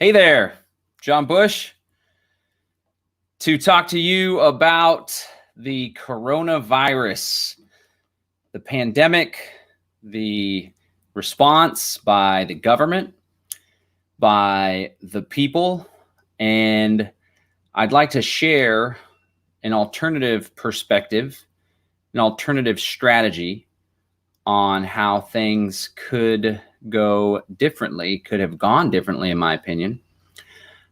Hey there, John Bush, to talk to you about the coronavirus, the pandemic, the response by the government, by the people, and I'd like to share an alternative perspective, an alternative strategy on how things could go differently, could have gone differently, in my opinion.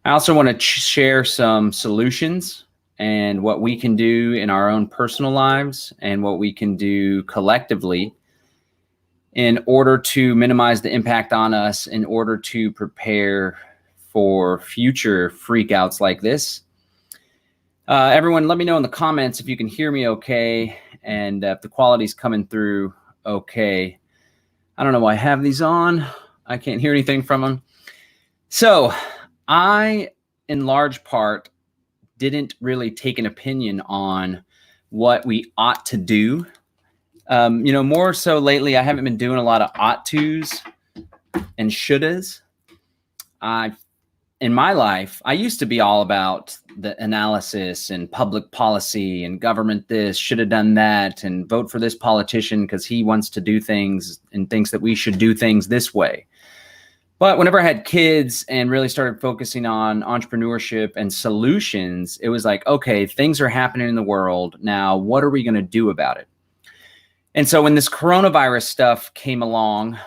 I also want to share some solutions and what we can do in our own personal lives and what we can do collectively in order to minimize the impact on us, in order to prepare for future freakouts like this. Everyone, let me know in the comments if you can hear me okay and if the quality's coming through okay. I don't know why I have these on. I can't hear anything from them. So I, in large part, didn't really take an opinion on what we ought to do. More so lately, I haven't been doing a lot of ought tos and shouldas. In my life, I used to be all about the analysis and public policy and government this, should have done that, and vote for this politician because he wants to do things and thinks that we should do things this way. But whenever I had kids and really started focusing on entrepreneurship and solutions, it was like, okay, things are happening in the world. Now, what are we going to do about it? And so when this coronavirus stuff came along,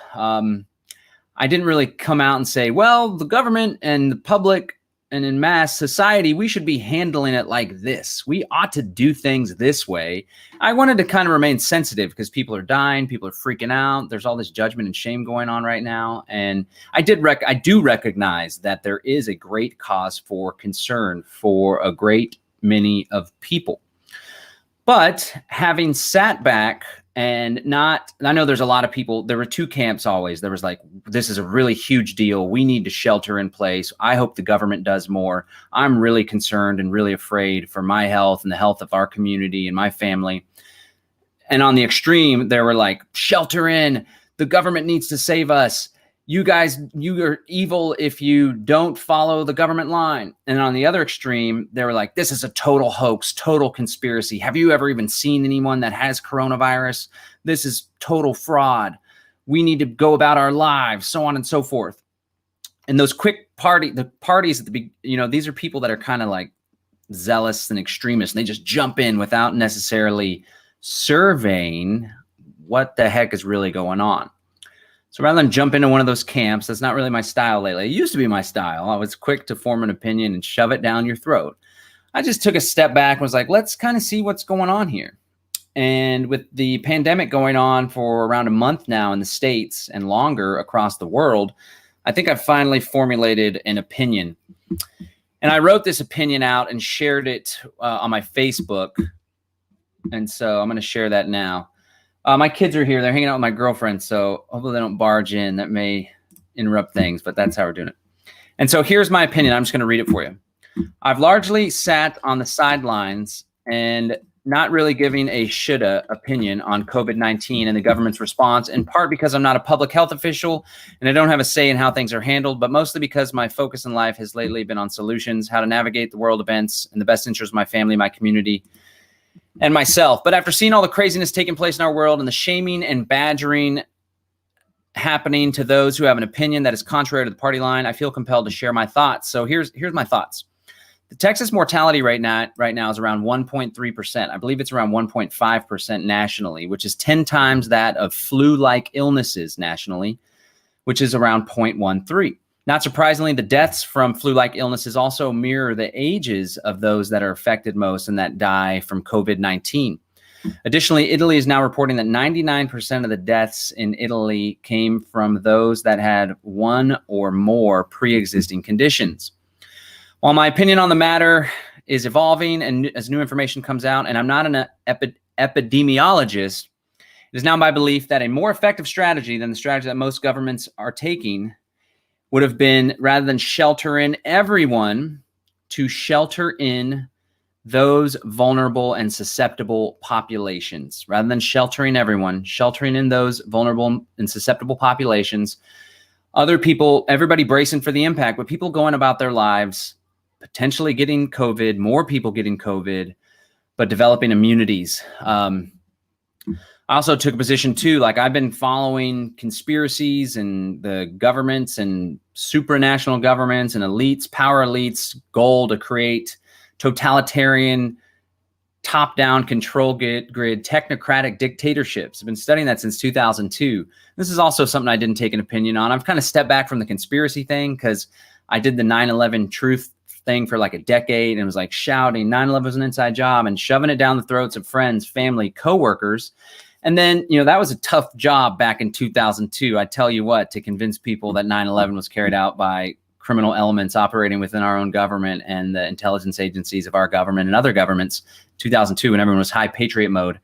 I didn't really come out and say, well, the government and the public and in mass society, we should be handling it like this. We ought to do things this way. I wanted to kind of remain sensitive because people are dying, people are freaking out. There's all this judgment and shame going on right now. And I do recognize that there is a great cause for concern for a great many of people. But having sat back and I know there's a lot of people, there were two camps always. There was like, this is a really huge deal. We need to shelter in place. I hope the government does more. I'm really concerned and really afraid for my health and the health of our community and my family. And on the extreme, there were like, shelter in, the government needs to save us. You guys, you are evil if you don't follow the government line. And on the other extreme, they were like, this is a total hoax, total conspiracy. Have you ever even seen anyone that has coronavirus? This is total fraud. We need to go about our lives, so on and so forth. And those the parties at the beginning, these are people that are kind of like zealous and extremists. And they just jump in without necessarily surveying what the heck is really going on. So rather than jump into one of those camps, that's not really my style lately. It used to be my style. I was quick to form an opinion and shove it down your throat. I just took a step back and was like, let's kind of see what's going on here. And with the pandemic going on for around a month now in the States and longer across the world, I think I've finally formulated an opinion. And I wrote this opinion out and shared it on my Facebook. And so I'm going to share that now. My kids are here. They're hanging out with my girlfriend, so hopefully they don't barge in. That may interrupt things, but that's how we're doing it. And so here's my opinion. I'm just going to read it for you. I've largely sat on the sidelines and not really giving a shoulda opinion on COVID-19 and the government's response, in part because I'm not a public health official and I don't have a say in how things are handled, but mostly because my focus in life has lately been on solutions, how to navigate the world events in the best interest of my family, my community, and myself. But after seeing all the craziness taking place in our world and the shaming and badgering happening to those who have an opinion that is contrary to the party line, I feel compelled to share my thoughts. So here's my thoughts. The Texas mortality rate now is around 1.3%. I believe it's around 1.5% nationally, which is 10 times that of flu-like illnesses nationally, which is around 0.13. Not surprisingly, the deaths from flu-like illnesses also mirror the ages of those that are affected most and that die from COVID-19. Additionally, Italy is now reporting that 99% of the deaths in Italy came from those that had one or more pre-existing conditions. While my opinion on the matter is evolving and as new information comes out, and I'm not an epidemiologist, it is now my belief that a more effective strategy than the strategy that most governments are taking would have been, rather than shelter in everyone, to shelter in those vulnerable and susceptible populations. Rather than sheltering everyone, sheltering in those vulnerable and susceptible populations other people, everybody bracing for the impact, but people going about their lives, potentially getting COVID, more people getting COVID, but developing immunities. I also took a position too, like I've been following conspiracies and the governments and supranational governments and elites, power elites' goal to create totalitarian, top-down control grid, technocratic dictatorships. I've been studying that since 2002. This is also something I didn't take an opinion on. I've kind of stepped back from the conspiracy thing because I did the 9/11 truth thing for like a decade and was like shouting 9/11 was an inside job and shoving it down the throats of friends, family, coworkers. And then, that was a tough job back in 2002. I tell you what, to convince people that 9/11 was carried out by criminal elements operating within our own government and the intelligence agencies of our government and other governments, 2002, when everyone was high patriot mode.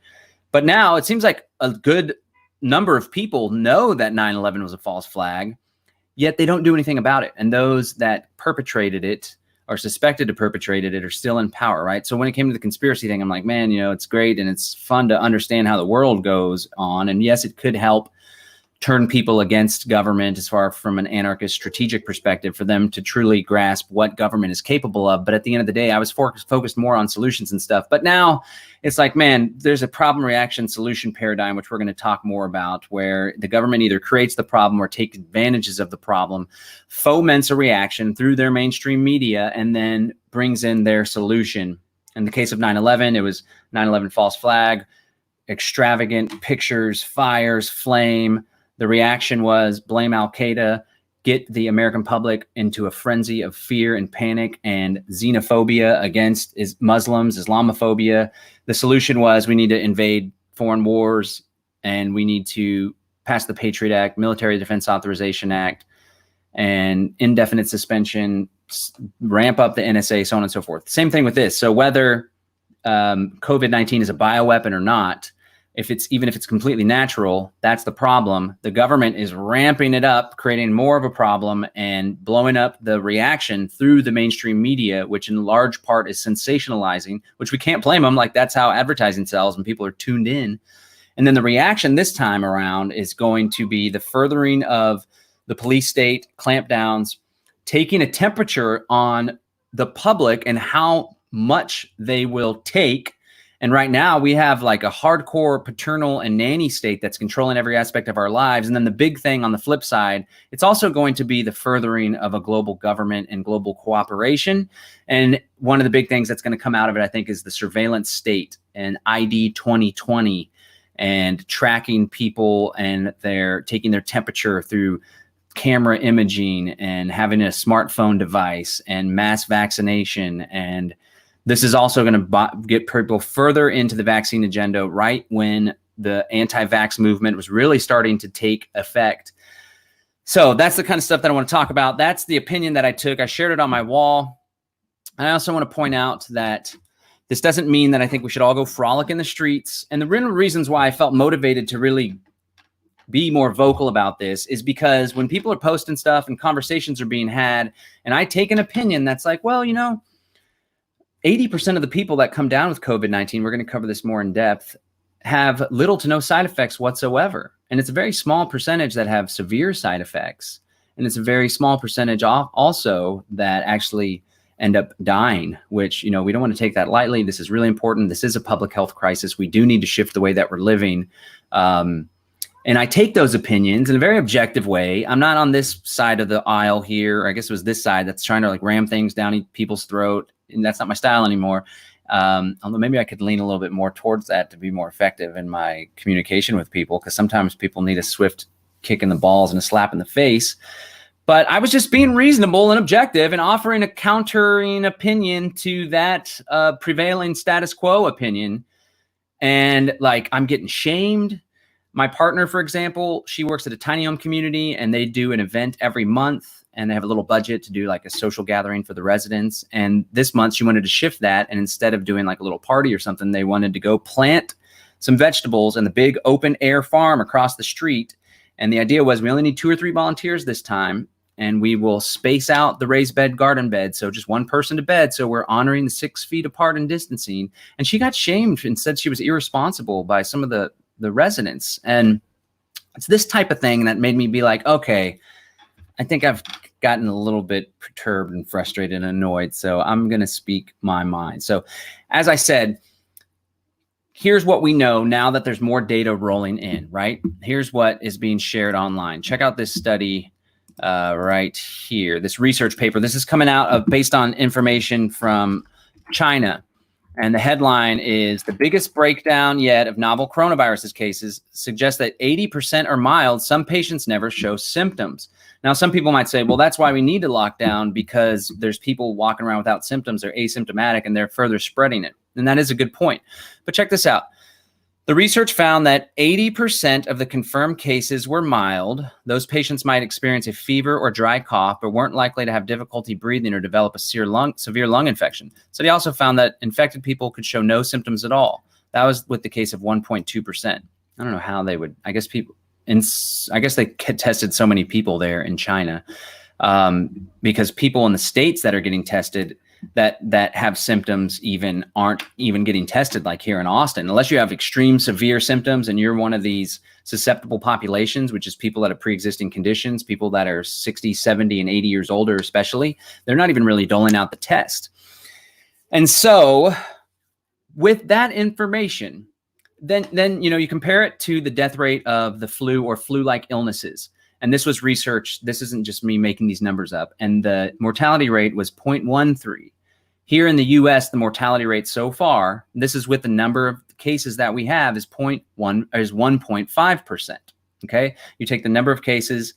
But now it seems like a good number of people know that 9/11 was a false flag, yet they don't do anything about it. And those that perpetrated it or suspected to perpetrated it are still in power, right? So when it came to the conspiracy thing, I'm like, man, it's great and it's fun to understand how the world goes on. And yes, it could help turn people against government as far from an anarchist strategic perspective for them to truly grasp what government is capable of. But at the end of the day, I was focused more on solutions and stuff. But now it's like, man, there's a problem reaction solution paradigm, which we're going to talk more about, where the government either creates the problem or takes advantages of the problem, foments a reaction through their mainstream media, and then brings in their solution. In the case of 9/11, it was 9/11 false flag, extravagant pictures, fires, flame. The reaction was blame Al-Qaeda, get the American public into a frenzy of fear and panic and xenophobia against Muslims, Islamophobia. The solution was we need to invade foreign wars and we need to pass the Patriot Act, Military Defense Authorization Act, and indefinite suspension, ramp up the NSA, so on and so forth. Same thing with this. So whether COVID-19 is a bioweapon or not, even if it's completely natural, that's the problem. The government is ramping it up, creating more of a problem and blowing up the reaction through the mainstream media, which in large part is sensationalizing, which we can't blame them. Like that's how advertising sells and people are tuned in. And then the reaction this time around is going to be the furthering of the police state clampdowns, taking a temperature on the public and how much they will take. And right now we have like a hardcore paternal and nanny state that's controlling every aspect of our lives. And then the big thing on the flip side, it's also going to be the furthering of a global government and global cooperation. And one of the big things that's going to come out of it, I think, is the surveillance state and ID 2020 and tracking people, and they're taking their temperature through camera imaging and having a smartphone device and mass vaccination. And this is also going to get people further into the vaccine agenda right when the anti-vax movement was really starting to take effect. So that's the kind of stuff that I want to talk about. That's the opinion that I took. I shared it on my wall. I also want to point out that this doesn't mean that I think we should all go frolic in the streets. And the real reasons why I felt motivated to really be more vocal about this is because when people are posting stuff and conversations are being had, and I take an opinion that's like, well, 80% of the people that come down with COVID-19, we're going to cover this more in depth, have little to no side effects whatsoever. And it's a very small percentage that have severe side effects. And it's a very small percentage also that actually end up dying, which, we don't want to take that lightly. This is really important. This is a public health crisis. We do need to shift the way that we're living. And I take those opinions in a very objective way. I'm not on this side of the aisle here. I guess it was this side that's trying to like ram things down people's throat. And that's not my style anymore. Although maybe I could lean a little bit more towards that to be more effective in my communication with people, because sometimes people need a swift kick in the balls and a slap in the face. But I was just being reasonable and objective and offering a countering opinion to that prevailing status quo opinion. And like, I'm getting shamed. My partner, for example, she works at a tiny home community and they do an event every month. And they have a little budget to do like a social gathering for the residents. And this month she wanted to shift that. And instead of doing like a little party or something, they wanted to go plant some vegetables in the big open air farm across the street. And the idea was we only need 2 or 3 volunteers this time. And we will space out the raised bed garden bed. So just one person to bed. So we're honoring the 6 feet apart and distancing. And she got shamed and said she was irresponsible by some of the residents. And it's this type of thing that made me be like, okay, I think I've gotten a little bit perturbed and frustrated and annoyed, so I'm going to speak my mind. So as I said, here's what we know now that there's more data rolling in, right? Here's what is being shared online. Check out this study right here, this research paper. This is coming out of based on information from China. And the headline is, the biggest breakdown yet of novel coronavirus cases suggests that 80% are mild. Some patients never show symptoms. Now, some people might say, well, that's why we need to lock down, because there's people walking around without symptoms. They're asymptomatic and they're further spreading it. And that is a good point. But check this out. The research found that 80% of the confirmed cases were mild. Those patients might experience a fever or dry cough, but weren't likely to have difficulty breathing or develop a severe lung infection. So they also found that infected people could show no symptoms at all. That was with the case of 1.2%. I don't know how they would, I guess they tested so many people there in China, because people in the states that are getting tested that have symptoms aren't even getting tested, like here in Austin, unless you have extreme severe symptoms and you're one of these susceptible populations, which is people that have pre-existing conditions, people that are 60, 70, and 80 years older, especially. They're not even really doling out the test. And so with that information, then you compare it to the death rate of the flu or flu-like illnesses. And this was research. This isn't just me making these numbers up. And the mortality rate was 0.13. Here in the US, the mortality rate so far, this is with the number of cases that we have, is 1.5%. Okay. You take the number of cases,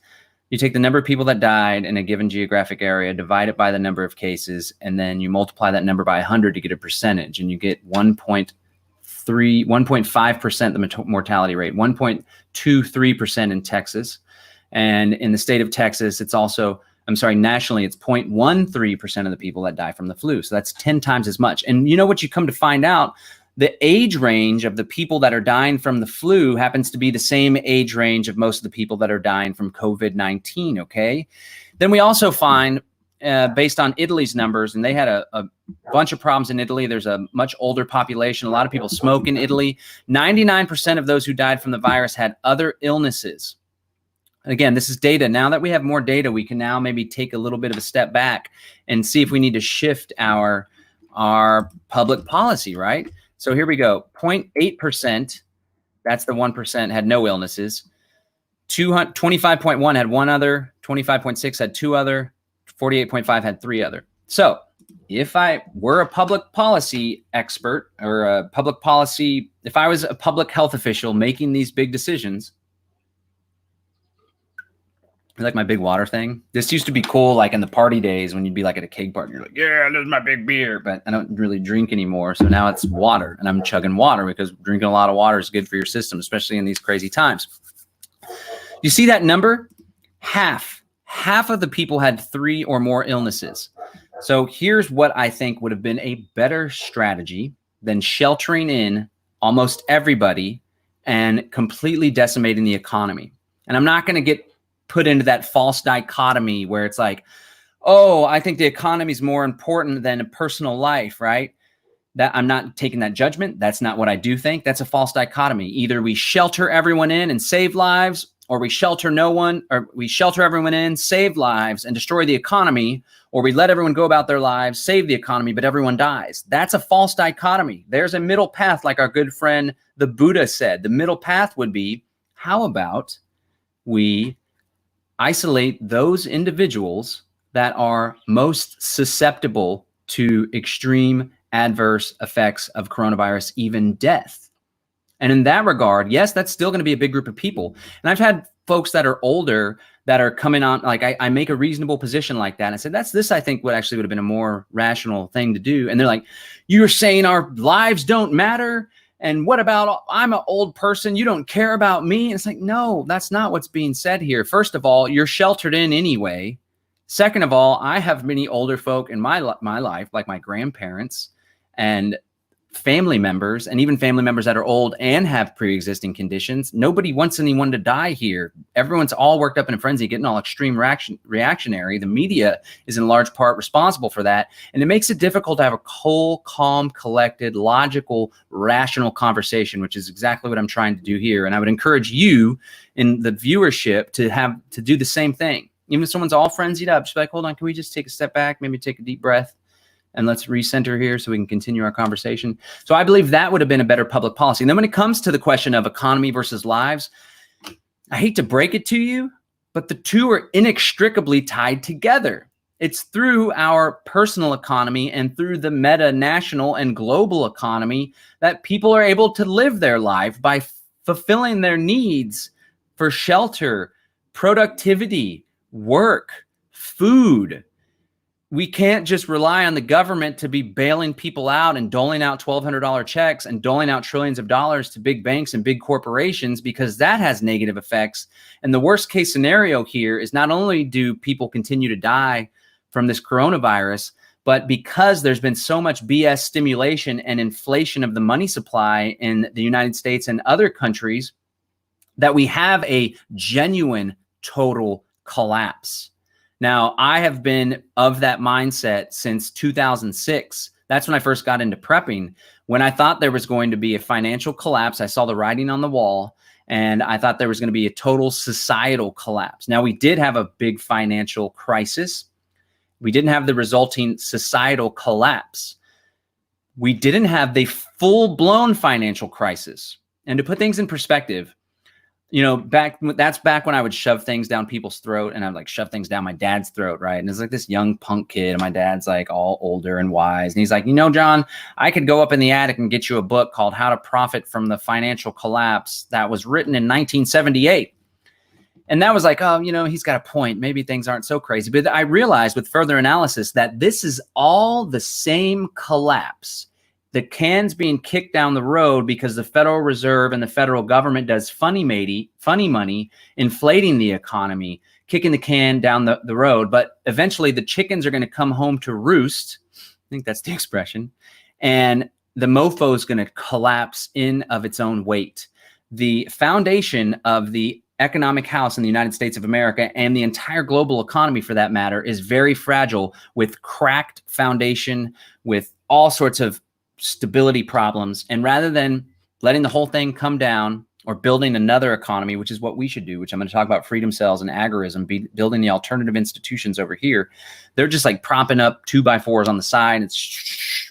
you take the number of people that died in a given geographic area, divide it by the number of cases, and then you multiply that number by 100 to get a percentage, and you get 1.5% the mortality rate, 1.23% in Texas. And in the state of Texas, it's also, nationally, it's 0.13% of the people that die from the flu. So that's 10 times as much. And you know what you come to find out? The age range of the people that are dying from the flu happens to be the same age range of most of the people that are dying from COVID-19, okay? Then we also find, based on Italy's numbers, and they had a bunch of problems in Italy. There's a much older population. A lot of people smoke in Italy. 99% of those who died from the virus had other illnesses. Again, this is data. Now that we have more data, we can now maybe take a little bit of a step back and see if we need to shift our public policy, right? So here we go. 0.8%, that's the 1%, had no illnesses. 25.1 had one other. 25.6 had two other. 48.5 had three other. So if I were a public policy expert or if I was a public health official making these big decisions, like my big water thing. This used to be cool, like in the party days when you'd be like at a cake party. You're like, yeah, this is my big beer. But I don't really drink anymore. So now it's water, and I'm chugging water because drinking a lot of water is good for your system, especially in these crazy times. You see that number? Half of the people had 3 or more illnesses. So here's what I think would have been a better strategy than sheltering in almost everybody and completely decimating the economy. And I'm not going to get put into that false dichotomy where it's like, oh, I think the economy is more important than a personal life, right? That I'm not taking that judgment. That's not what I do think. That's a false dichotomy. Either we shelter everyone in and save lives, or we shelter no one, or we shelter everyone in, save lives, and destroy the economy, or we let everyone go about their lives, save the economy, but everyone dies. That's a false dichotomy. There's a middle path, like our good friend the Buddha said. The middle path would be, how about we isolate those individuals that are most susceptible to extreme adverse effects of coronavirus, even death. And in that regard, yes, that's still going to be a big group of people. And I've had folks that are older that are coming on, like I make a reasonable position like that. And I said, this I think would have been a more rational thing to do. And they're like, you're saying our lives don't matter? And what about, I'm an old person, you don't care about me? And it's like, no, that's not what's being said here. First of all, you're sheltered in anyway. Second of all, I have many older folk in my life, like my grandparents and family members, and even family members that are old and have pre-existing conditions. Nobody wants anyone to die here. Everyone's all worked up in a frenzy, getting all extreme reactionary. The media is in large part responsible for that. And it makes it difficult to have a cool, calm, collected, logical, rational conversation, which is exactly what I'm trying to do here. And I would encourage you in the viewership to do the same thing. Even if someone's all frenzied up, just be like, hold on, can we just take a step back, maybe take a deep breath, and let's recenter here so we can continue our conversation. So I believe that would have been a better public policy. And then when it comes to the question of economy versus lives, I hate to break it to you, but the two are inextricably tied together. It's through our personal economy and through the meta national and global economy that people are able to live their life by fulfilling their needs for shelter, productivity, work, food. We can't just rely on the government to be bailing people out and doling out $1,200 checks and doling out trillions of dollars to big banks and big corporations, because that has negative effects. And the worst case scenario here is not only do people continue to die from this coronavirus, but because there's been so much BS stimulation and inflation of the money supply in the United States and other countries, that we have a genuine total collapse. Now, I have been of that mindset since 2006. That's when I first got into prepping. When I thought there was going to be a financial collapse, I saw the writing on the wall, and I thought there was going to be a total societal collapse. Now, we did have a big financial crisis. We didn't have the resulting societal collapse. We didn't have the full-blown financial crisis. And to put things in perspective, you know, that's back when I would shove things down people's throat, and I'd like shove things down my dad's throat, right? And it's like this young punk kid, and my dad's like all older and wise. And he's like, you know, John, I could go up in the attic and get you a book called How to Profit from the Financial Collapse that was written in 1978. And that was like, oh, you know, he's got a point. Maybe things aren't so crazy. But I realized with further analysis that this is all the same collapse. The can's being kicked down the road because the Federal Reserve and the federal government does funny money, inflating the economy, kicking the can down the road. But eventually the chickens are going to come home to roost. I think that's the expression. And the mofo is going to collapse in of its own weight. The foundation of the economic house in the United States of America, and the entire global economy for that matter, is very fragile, with cracked foundation, with all sorts of stability problems. And rather than letting the whole thing come down or building another economy, which is what we should do, which I'm going to talk about freedom cells and agorism, building the alternative institutions over here, they're just like propping up 2x4s on the side.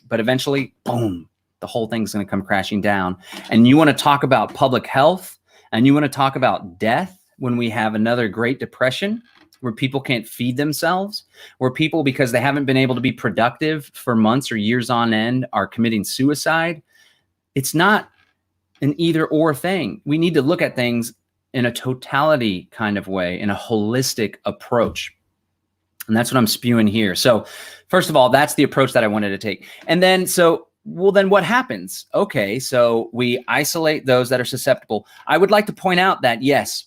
But eventually, boom, the whole thing's going to come crashing down. And you want to talk about public health, and you want to talk about death when we have another Great Depression, where people can't feed themselves, where people, because they haven't been able to be productive for months or years on end, are committing suicide. It's not an either or thing. We need to look at things in a totality kind of way, in a holistic approach. And that's what I'm spewing here. So first of all, that's the approach that I wanted to take. And then, then what happens? Okay, so we isolate those that are susceptible. I would like to point out that, yes,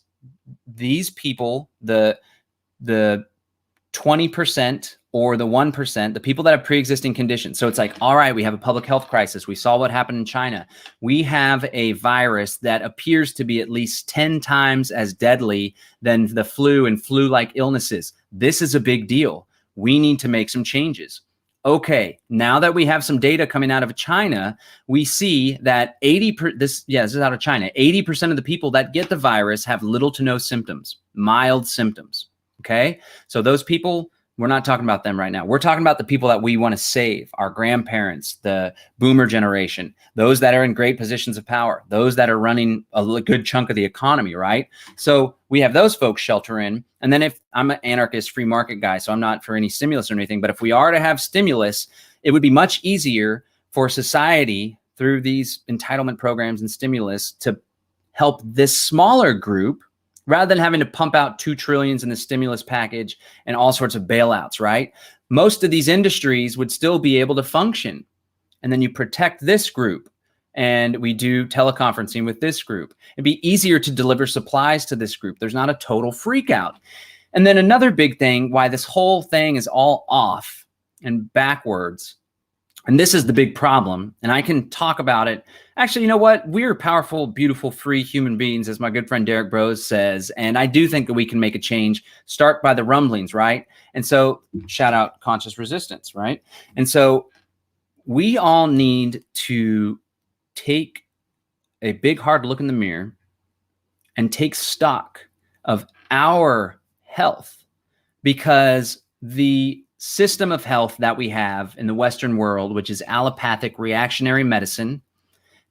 these people, the 20% or the 1%, the people that have pre-existing conditions. So it's like, all right, we have a public health crisis. We saw what happened in China. We have a virus that appears to be at least 10 times as deadly than the flu and flu-like illnesses. This is a big deal. We need to make some changes. Okay, now that we have some data coming out of China, we see that this is out of China. 80% of the people that get the virus have little to no symptoms, mild symptoms. Okay, so those people, we're not talking about them right now. We're talking about the people that we want to save, our grandparents, the boomer generation, those that are in great positions of power, those that are running a good chunk of the economy, right? So we have those folks shelter in. And then if I'm an anarchist free market guy, so I'm not for any stimulus or anything, but if we are to have stimulus, it would be much easier for society through these entitlement programs and stimulus to help this smaller group, rather than having to pump out $2 trillion in the stimulus package and all sorts of bailouts, right? Most of these industries would still be able to function. And then you protect this group, and we do teleconferencing with this group. It'd be easier to deliver supplies to this group. There's not a total freak out. And then another big thing, why this whole thing is all off and backwards, and this is the big problem, and I can talk about it. Actually, you know what? We're powerful, beautiful, free human beings, as my good friend Derek Brose says, and I do think that we can make a change. Start by the rumblings, right? And so shout out conscious resistance, right? And so we all need to take a big, hard look in the mirror and take stock of our health. because the system of health that we have in the Western world, which is allopathic reactionary medicine,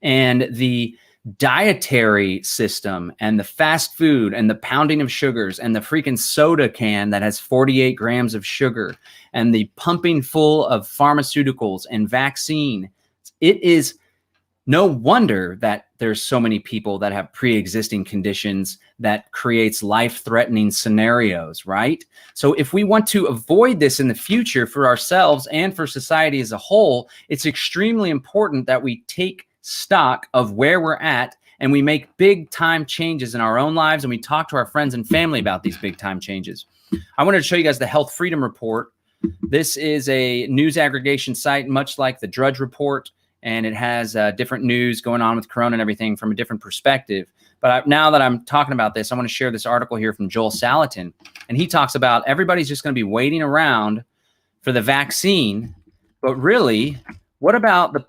and the dietary system and the fast food and the pounding of sugars and the freaking soda can that has 48 grams of sugar and the pumping full of pharmaceuticals and vaccine, it is no wonder that there's so many people that have pre-existing conditions that creates life-threatening scenarios, right? So if we want to avoid this in the future for ourselves and for society as a whole, it's extremely important that we take stock of where we're at and we make big time changes in our own lives, and we talk to our friends and family about these big time changes. I wanted to show you guys the Health Freedom Report. This is a news aggregation site, much like the Drudge Report, and it has different news going on with Corona and everything from a different perspective. But now that I'm talking about this, I want to share this article here from Joel Salatin, and he talks about everybody's just going to be waiting around for the vaccine, but really, what about a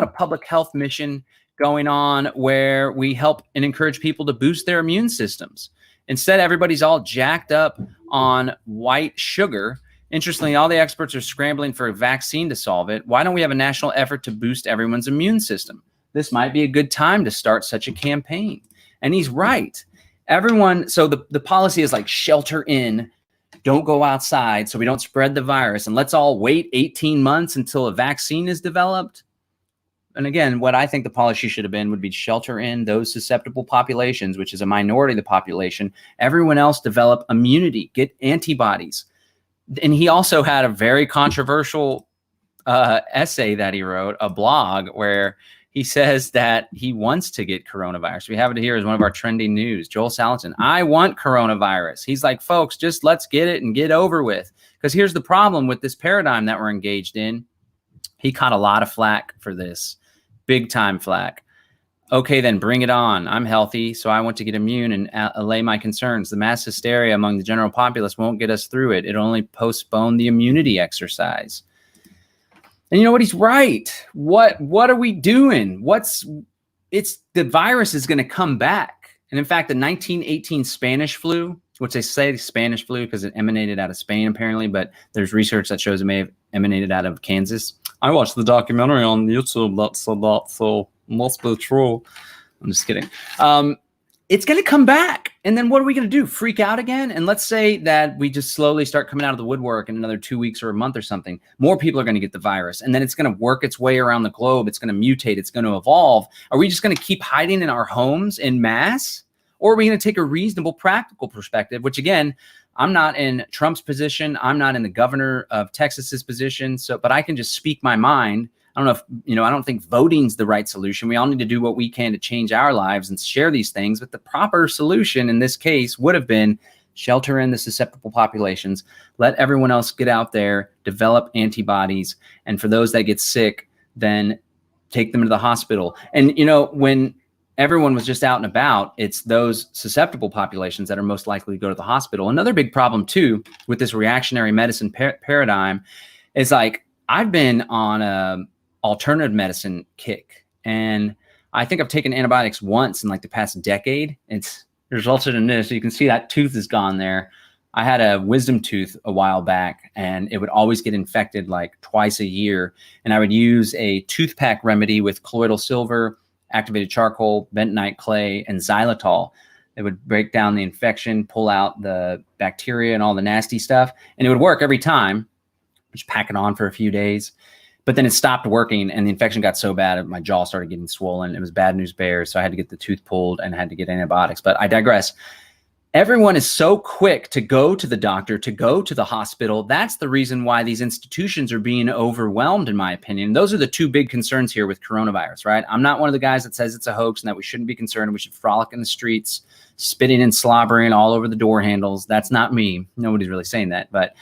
public health mission going on where we help and encourage people to boost their immune systems? Instead, everybody's all jacked up on white sugar. Interestingly, all the experts are scrambling for a vaccine to solve it. Why don't we have a national effort to boost everyone's immune system? This might be a good time to start such a campaign. And he's right. Everyone, so the policy is like shelter in, don't go outside so we don't spread the virus, and let's all wait 18 months until a vaccine is developed. And again, what I think the policy should have been would be shelter in those susceptible populations, which is a minority of the population. Everyone else develop immunity, get antibodies. And he also had a very controversial essay that he wrote, a blog, where he says that he wants to get coronavirus. We have it here as one of our trending news. Joel Salatin, I want coronavirus. He's like, folks, just let's get it and get over with. Because here's the problem with this paradigm that we're engaged in. He caught a lot of flack for this, big time flack. Okay, then bring it on. I'm healthy, so I want to get immune and allay my concerns. The mass hysteria among the general populace won't get us through it. It'll only postpone the immunity exercise. And you know what? He's right. What are we doing? The virus is going to come back. And in fact, the 1918 Spanish flu, which they say Spanish flu because it emanated out of Spain apparently, but there's research that shows it may have emanated out of Kansas. I watched the documentary on YouTube that said that, so must be true. I'm just kidding. It's going to come back. And then what are we going to do? Freak out again? And let's say that we just slowly start coming out of the woodwork in another 2 weeks or a month or something. More people are going to get the virus. And then it's going to work its way around the globe. It's going to mutate. It's going to evolve. Are we just going to keep hiding in our homes en masse? Or are we going to take a reasonable, practical perspective, which again, I'm not in Trump's position. I'm not in the governor of Texas's position. But I can just speak my mind. I don't know if, I don't think voting's the right solution. We all need to do what we can to change our lives and share these things. But the proper solution in this case would have been shelter in the susceptible populations, let everyone else get out there, develop antibodies. And for those that get sick, then take them to the hospital. And, when everyone was just out and about, it's those susceptible populations that are most likely to go to the hospital. Another big problem too, with this reactionary medicine paradigm is like, I've been on a alternative medicine kick, and I think I've taken antibiotics once in like the past decade. It's resulted in this. You can see that tooth is gone there. I had a wisdom tooth a while back, and it would always get infected like twice a year. And I would use a tooth pack remedy with colloidal silver, activated charcoal, bentonite clay, and xylitol. It would break down the infection, pull out the bacteria and all the nasty stuff, and it would work every time. Just pack it on for a few days. But then it stopped working, and the infection got so bad, my jaw started getting swollen. It was bad news bears, so I had to get the tooth pulled and had to get antibiotics. But I digress. Everyone is so quick to go to the doctor, to go to the hospital. That's the reason why these institutions are being overwhelmed, in my opinion. Those are the two big concerns here with coronavirus, right? I'm not one of the guys that says it's a hoax and that we shouldn't be concerned. We should frolic in the streets, spitting and slobbering all over the door handles. That's not me. Nobody's really saying that, but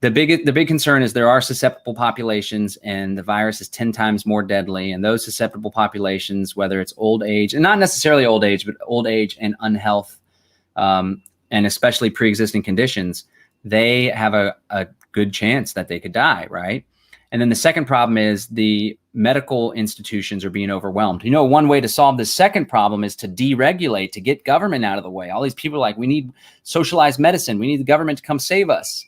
the big concern is there are susceptible populations, and the virus is 10 times more deadly. And those susceptible populations, whether it's old age, and not necessarily old age, but old age and unhealth, and especially pre-existing conditions, they have a good chance that they could die, right? And then the second problem is the medical institutions are being overwhelmed. You know, one way to solve the second problem is to deregulate, to get government out of the way. All these people are like, we need socialized medicine. We need the government to come save us.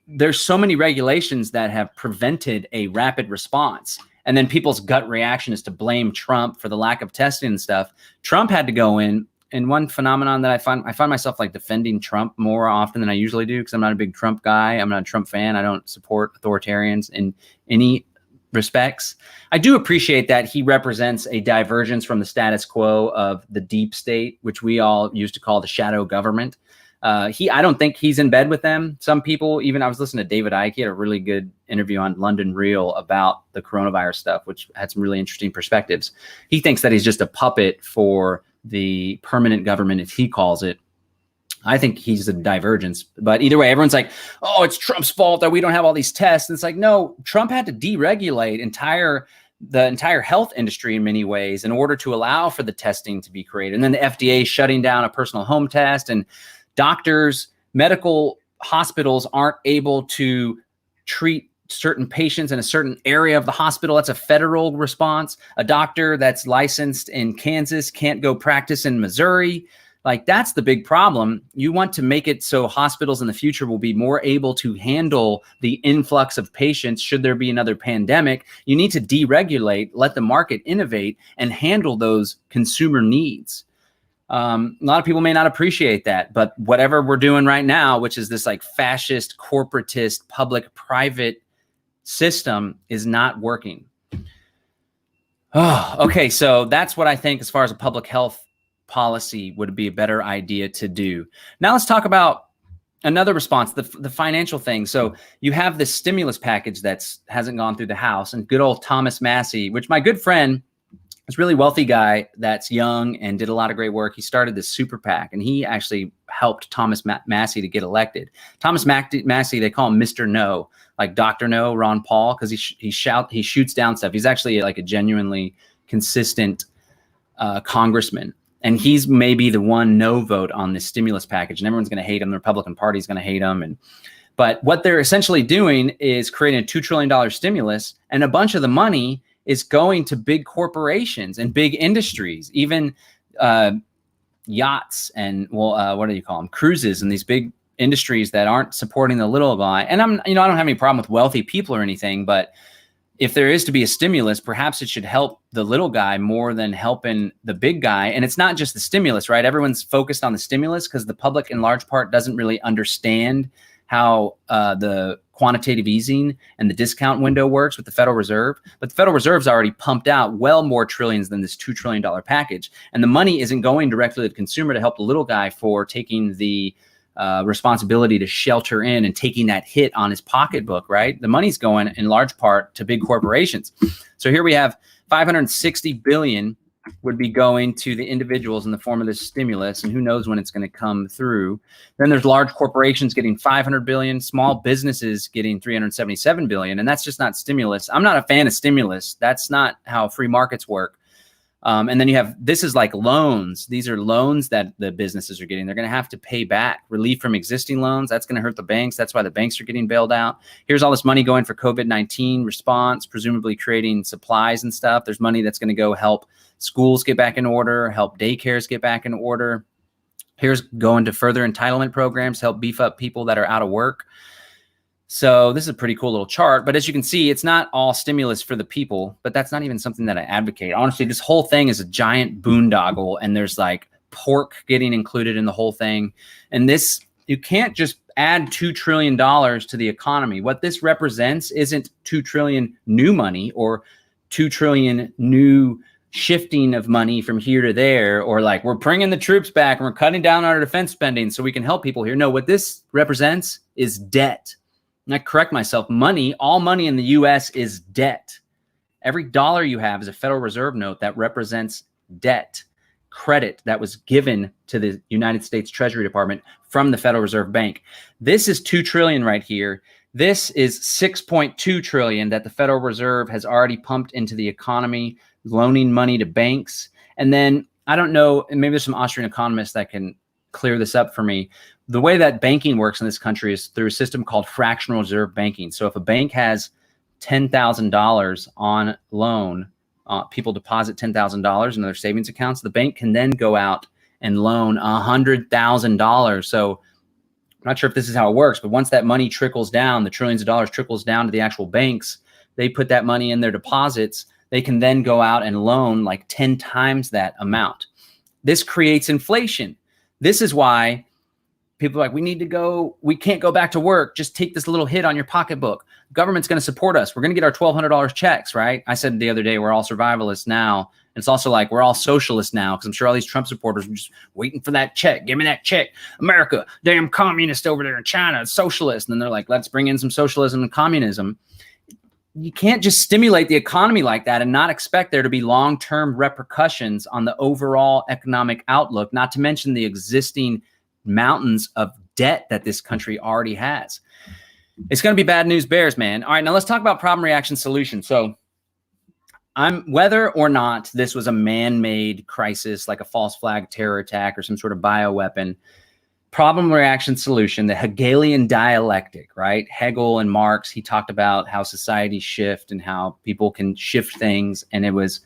There's so many regulations that have prevented a rapid response. And then people's gut reaction is to blame Trump for the lack of testing and stuff. Trump had to go in. And one phenomenon that I find myself like defending Trump more often than I usually do, because I'm not a big Trump guy. I'm not a Trump fan. I don't support authoritarians in any respects. I do appreciate that he represents a divergence from the status quo of the deep state, which we all used to call the shadow government. I don't think he's in bed with them. Some people, even I was listening to David Icke, he had a really good interview on London Real about the coronavirus stuff, which had some really interesting perspectives. He thinks that he's just a puppet for the permanent government, if he calls it. I think he's a divergence. But either way, everyone's like, oh, it's Trump's fault that we don't have all these tests. And it's like, no, Trump had to deregulate the entire health industry in many ways in order to allow for the testing to be created. And then the FDA shutting down a personal home test, and doctors, medical hospitals aren't able to treat certain patients in a certain area of the hospital. That's a federal response. A doctor that's licensed in Kansas can't go practice in Missouri. Like, that's the big problem. You want to make it so hospitals in the future will be more able to handle the influx of patients should there be another pandemic. You need to deregulate, let the market innovate, and handle those consumer needs. A lot of people may not appreciate that, but whatever we're doing right now, which is this like fascist, corporatist, public-private system, is not working. Oh, okay. So that's what I think as far as a public health policy would be a better idea to do. Now let's talk about another response, the financial thing. So you have this stimulus package hasn't gone through the House, and good old Thomas Massie, which my good friend, this really wealthy guy that's young and did a lot of great work. He started this super PAC, and he actually helped Thomas Massie to get elected. Thomas Massie, they call him Mr. No, like Dr. No, Ron Paul, because he shoots down stuff. He's actually like a genuinely consistent congressman. And he's maybe the one no vote on this stimulus package, and everyone's going to hate him. The Republican Party is going to hate him. But what they're essentially doing is creating a $2 trillion stimulus, and a bunch of the money is going to big corporations and big industries, even yachts and what do you call them? Cruises, and these big industries that aren't supporting the little guy. And I don't have any problem with wealthy people or anything, but if there is to be a stimulus, perhaps it should help the little guy more than helping the big guy. And it's not just the stimulus, right? Everyone's focused on the stimulus because the public in large part doesn't really understand how the quantitative easing and the discount window works with the Federal Reserve. But the Federal Reserve's already pumped out well more trillions than this $2 trillion package. And the money isn't going directly to the consumer to help the little guy for taking the responsibility to shelter in and taking that hit on his pocketbook, right? The money's going in large part to big corporations. So here we have 560 billion would be going to the individuals in the form of this stimulus, and who knows when it's going to come through. Then there's large corporations getting 500 billion, small businesses getting 377 billion, and that's just not stimulus. I'm not a fan of stimulus. That's not how free markets work. And then you have, this is like loans. These are loans that the businesses are getting. They're going to have to pay back relief from existing loans. That's going to hurt the banks. That's why the banks are getting bailed out. Here's all this money going for COVID-19 response, presumably creating supplies and stuff. There's money that's going to go help schools get back in order, help daycares get back in order. Here's going to further entitlement programs, help beef up people that are out of work. So this is a pretty cool little chart, but as you can see, it's not all stimulus for the people, but that's not even something that I advocate. Honestly, this whole thing is a giant boondoggle, and there's like pork getting included in the whole thing. And this, you can't just add $2 trillion to the economy. What this represents isn't 2 trillion new money or 2 trillion new shifting of money from here to there, or like we're bringing the troops back and we're cutting down our defense spending so we can help people here. No, what this represents is debt. And I correct myself, all money in the U.S. is debt. Every dollar you have is a Federal Reserve note that represents debt, credit that was given to the United States Treasury Department from the Federal Reserve Bank. This is 2 trillion right here. This is 6.2 trillion that the Federal Reserve has already pumped into the economy, loaning money to banks. And then, I don't know, and maybe there's some Austrian economists that can clear this up for me. The way that banking works in this country is through a system called fractional reserve banking. So if a bank has $10,000 on loan. People deposit $10,000 in their savings accounts. The bank can then go out and loan $100,000. So I'm not sure if this is how it works, but once that money trickles down, the trillions of dollars trickles down to the actual banks, they put that money in their deposits. They can then go out and loan like 10 times that amount. This creates inflation. This is why people are like, we can't go back to work. Just take this little hit on your pocketbook. Government's going to support us. We're going to get our $1,200 checks, right? I said the other day, we're all survivalists now. And it's also like, we're all socialists now, because I'm sure all these Trump supporters are just waiting for that check. Give me that check. America, damn communist over there in China, socialist. And then they're like, let's bring in some socialism and communism. You can't just stimulate the economy like that and not expect there to be long-term repercussions on the overall economic outlook, not to mention the existing mountains of debt that this country already has. It's going to be bad news bears, man. All right, now let's talk about problem, reaction, solution. So whether or not this was a man-made crisis, like a false flag terror attack or some sort of bioweapon, problem, reaction, solution, the Hegelian dialectic, right? Hegel and Marx, he talked about how societies shift and how people can shift things. And it was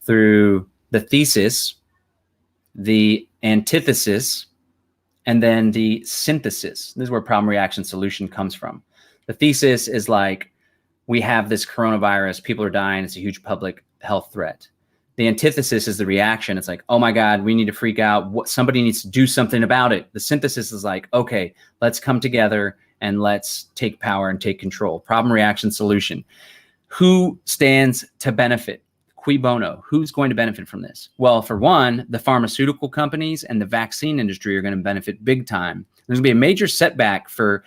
through the thesis, the antithesis, and then the synthesis. This is where problem, reaction, solution comes from. The thesis is like, we have this coronavirus, people are dying, it's a huge public health threat. The antithesis is the reaction. It's like, oh my God, we need to freak out. Somebody needs to do something about it. The synthesis is like, okay, let's come together and let's take power and take control. Problem, reaction, solution. Who stands to benefit? Cui bono? Who's going to benefit from this? Well, for one, the pharmaceutical companies and the vaccine industry are going to benefit big time. There's going to be a major setback for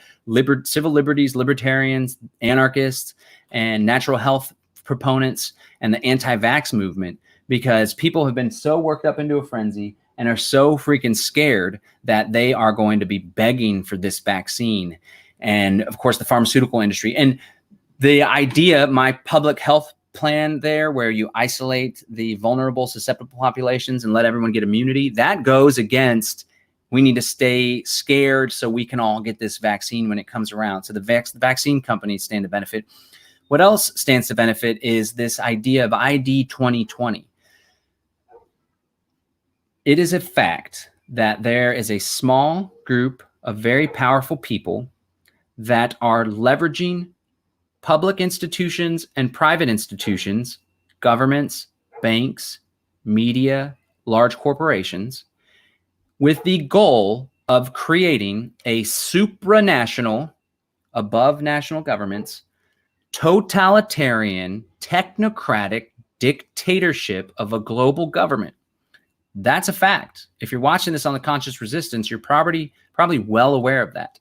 civil liberties, libertarians, anarchists, and natural health proponents, and the anti-vax movement, because people have been so worked up into a frenzy and are so freaking scared that they are going to be begging for this vaccine. And of course, the pharmaceutical industry. And the idea, my public health plan there, where you isolate the vulnerable, susceptible populations and let everyone get immunity, that goes against, we need to stay scared so we can all get this vaccine when it comes around. So the vaccine companies stand to benefit. What else stands to benefit is this idea of ID 2020. It is a fact that there is a small group of very powerful people that are leveraging public institutions and private institutions, governments, banks, media, large corporations, with the goal of creating a supranational, above national governments, totalitarian, technocratic dictatorship of a global government. That's a fact. If you're watching this on the Conscious Resistance, you're probably well aware of that.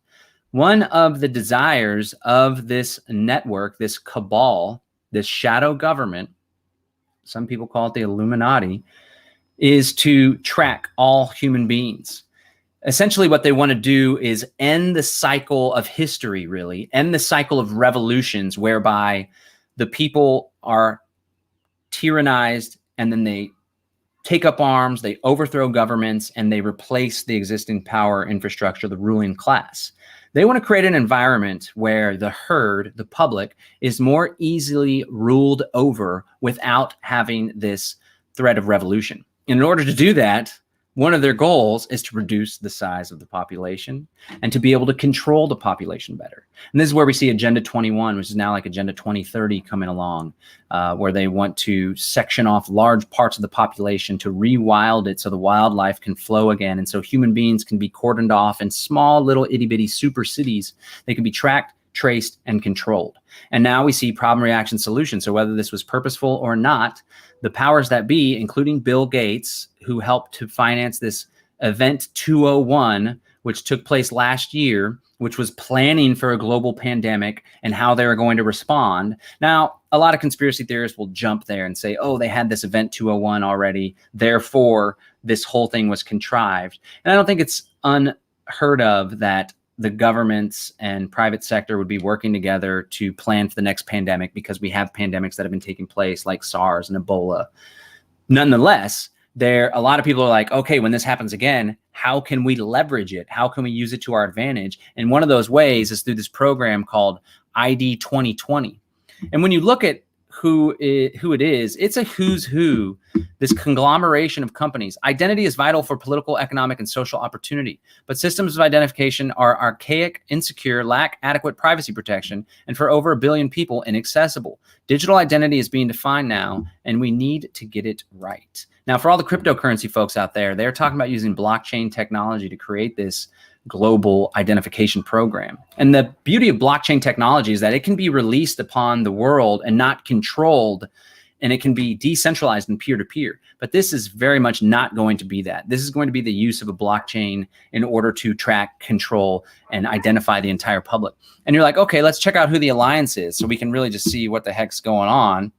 One of the desires of this network, this cabal, this shadow government, some people call it the Illuminati, is to track all human beings. Essentially, what they want to do is end the cycle of history, really, end the cycle of revolutions whereby the people are tyrannized and then they take up arms, they overthrow governments, and they replace the existing power infrastructure, the ruling class. They want to create an environment where the herd, the public, is more easily ruled over without having this threat of revolution. In order to do that, one of their goals is to reduce the size of the population and to be able to control the population better. And this is where we see Agenda 21, which is now like Agenda 2030 coming along, where they want to section off large parts of the population to rewild it so the wildlife can flow again. And so human beings can be cordoned off in small little itty bitty super cities. They can be tracked, traced, and controlled. And now we see problem, reaction, solution. So whether this was purposeful or not, the powers that be, including Bill Gates, who helped to finance this Event 201, which took place last year, which was planning for a global pandemic and how they were going to respond. Now, a lot of conspiracy theorists will jump there and say, oh, they had this Event 201 already, therefore this whole thing was contrived. And I don't think it's unheard of that the governments and private sector would be working together to plan for the next pandemic, because we have pandemics that have been taking place like SARS and Ebola. Nonetheless, a lot of people are like, okay, when this happens again, how can we leverage it? How can we use it to our advantage? And one of those ways is through this program called ID 2020. And when you look at who it is, it's a who's who, this conglomeration of companies. Identity is vital for political, economic, and social opportunity, but systems of identification are archaic, insecure, lack adequate privacy protection, and for over 1 billion people, inaccessible. Digital identity is being defined now, and we need to get it right. Now, for all the cryptocurrency folks out there, they're talking about using blockchain technology to create this global identification program. And the beauty of blockchain technology is that it can be released upon the world and not controlled, and it can be decentralized and peer-to-peer. But this is very much not going to be that. This is going to be the use of a blockchain in order to track, control, and identify the entire public. And you're like, okay, let's check out who the alliance is so we can really just see what the heck's going on.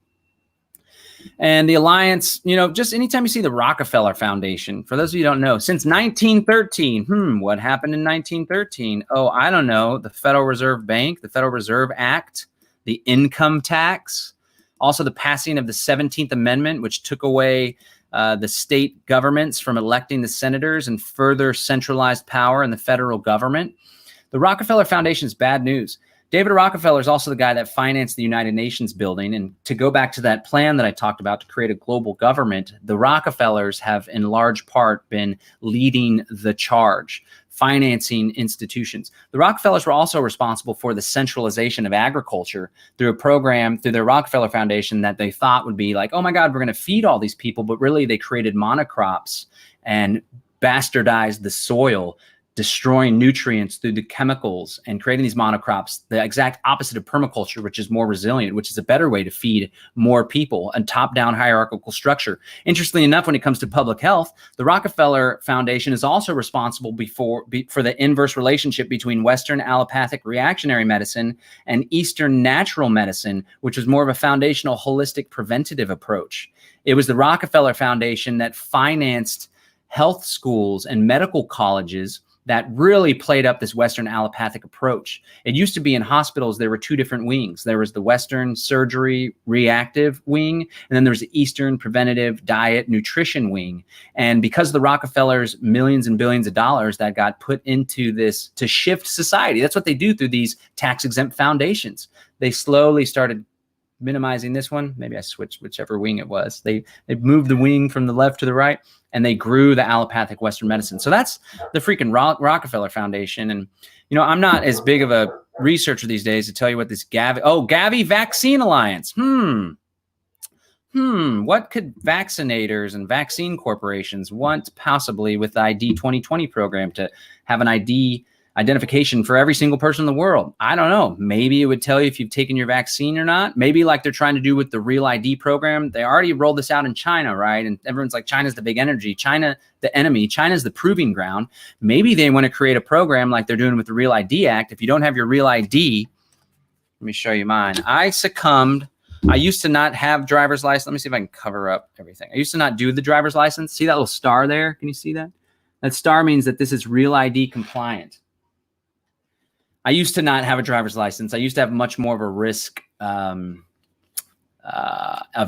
And the alliance, you know, just anytime you see the Rockefeller Foundation, for those of you who don't know, since 1913, what happened in 1913? Oh, I don't know. The Federal Reserve Bank, the Federal Reserve Act, the income tax, also the passing of the 17th Amendment, which took away the state governments from electing the senators and further centralized power in the federal government. The Rockefeller Foundation is bad news. David Rockefeller is also the guy that financed the United Nations building. And to go back to that plan that I talked about to create a global government, the Rockefellers have in large part been leading the charge, financing institutions. The Rockefellers were also responsible for the centralization of agriculture through a program through the Rockefeller Foundation that they thought would be like, oh my God, we're going to feed all these people. But really they created monocrops and bastardized the soil, destroying nutrients through the chemicals and creating these monocrops, the exact opposite of permaculture, which is more resilient, which is a better way to feed more people, a top-down hierarchical structure. Interestingly enough, when it comes to public health, the Rockefeller Foundation is also responsible for the inverse relationship between Western allopathic reactionary medicine and Eastern natural medicine, which was more of a foundational, holistic, preventative approach. It was the Rockefeller Foundation that financed health schools and medical colleges that really played up this Western allopathic approach. It used to be in hospitals, there were two different wings. There was the Western surgery reactive wing, and then there was the Eastern preventative diet nutrition wing. And because of the Rockefellers' millions and billions of dollars that got put into this to shift society, that's what they do through these tax-exempt foundations. They slowly started minimizing this one. Maybe I switched whichever wing it was. They moved the wing from the left to the right, and they grew the allopathic Western medicine. So that's the freaking Rockefeller Foundation. And, you know, I'm not as big of a researcher these days to tell you what this Gavi Vaccine Alliance. What could vaccinators and vaccine corporations want possibly with the ID 2020 program to have an ID identification for every single person in the world? I don't know. Maybe it would tell you if you've taken your vaccine or not. Maybe like they're trying to do with the Real ID program. They already rolled this out in China, right? And everyone's like, China's the big energy. China, the enemy. China's the proving ground. Maybe they want to create a program like they're doing with the Real ID Act. If you don't have your Real ID, let me show you mine. I succumbed. I used to not have driver's license. Let me see if I can cover up everything. I used to not do the driver's license. See that little star there? Can you see that? That star means that this is Real ID compliant. I used to not have a driver's license. I used to have much more of a risk. I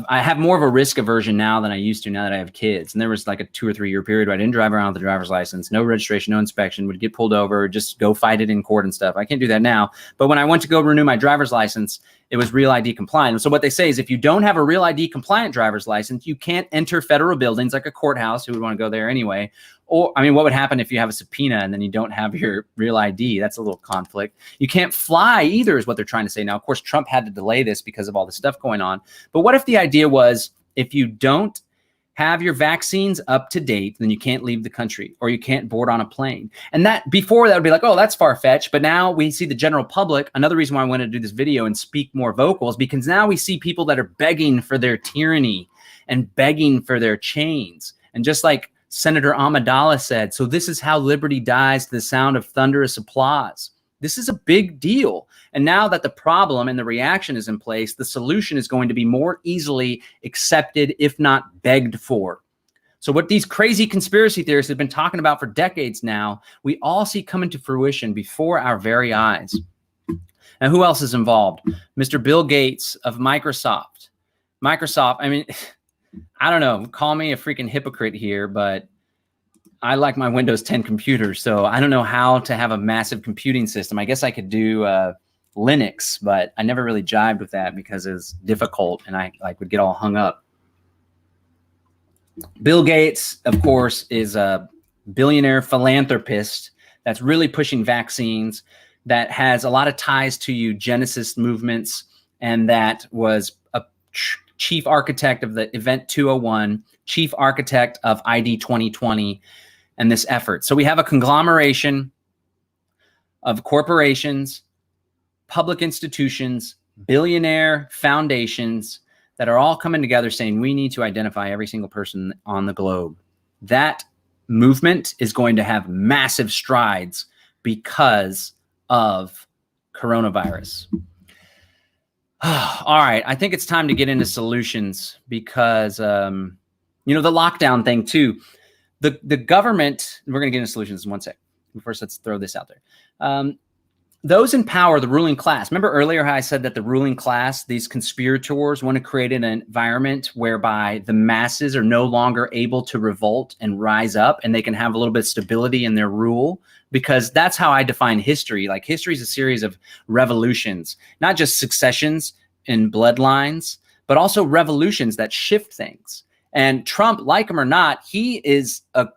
have more of a risk aversion now than I used to now that I have kids. And there was like a 2 or 3 year period where I didn't drive around with a driver's license, no registration, no inspection, would get pulled over, just go fight it in court and stuff. I can't do that now. But when I went to go renew my driver's license, it was Real ID compliant. So what they say is if you don't have a Real ID compliant driver's license, you can't enter federal buildings like a courthouse. Who would want to go there anyway? Or, I mean, what would happen if you have a subpoena and then you don't have your Real ID? That's a little conflict. You can't fly either is what they're trying to say. Now, of course, Trump had to delay this because of all the stuff going on. But what if the idea was if you don't have your vaccines up to date, then you can't leave the country or you can't board on a plane? And that before that would be like, oh, that's far-fetched. But now we see the general public. Another reason why I wanted to do this video and speak more vocal is because now we see people that are begging for their tyranny and begging for their chains. And just like Senator Amidala said, so this is how liberty dies to the sound of thunderous applause. This is a big deal. And now that the problem and the reaction is in place, the solution is going to be more easily accepted, if not begged for. So what these crazy conspiracy theorists have been talking about for decades now, we all see come into fruition before our very eyes. Now, who else is involved? Mr. Bill Gates of Microsoft. Microsoft, I mean, I don't know, call me a freaking hypocrite here, but I like my Windows 10 computer, so I don't know how to have a massive computing system. I guess I could do Linux, but I never really jived with that because it was difficult and I would get all hung up. Bill Gates, of course, is a billionaire philanthropist that's really pushing vaccines, that has a lot of ties to eugenicist movements, and that was a chief architect of the Event 201, chief architect of ID 2020 and this effort. So we have a conglomeration of corporations, public institutions, billionaire foundations that are all coming together saying we need to identify every single person on the globe. That movement is going to have massive strides because of coronavirus. All right, I think it's time to get into solutions because, the lockdown thing too. The government, we're going to get into solutions in one sec. First, let's throw this out there. Those in power, the ruling class. Remember earlier how I said that the ruling class, these conspirators, want to create an environment whereby the masses are no longer able to revolt and rise up, and they can have a little bit of stability in their rule, because that's how I define history. Like, history is a series of revolutions, not just successions and bloodlines, but also revolutions that shift things. And Trump, like him or not, he is a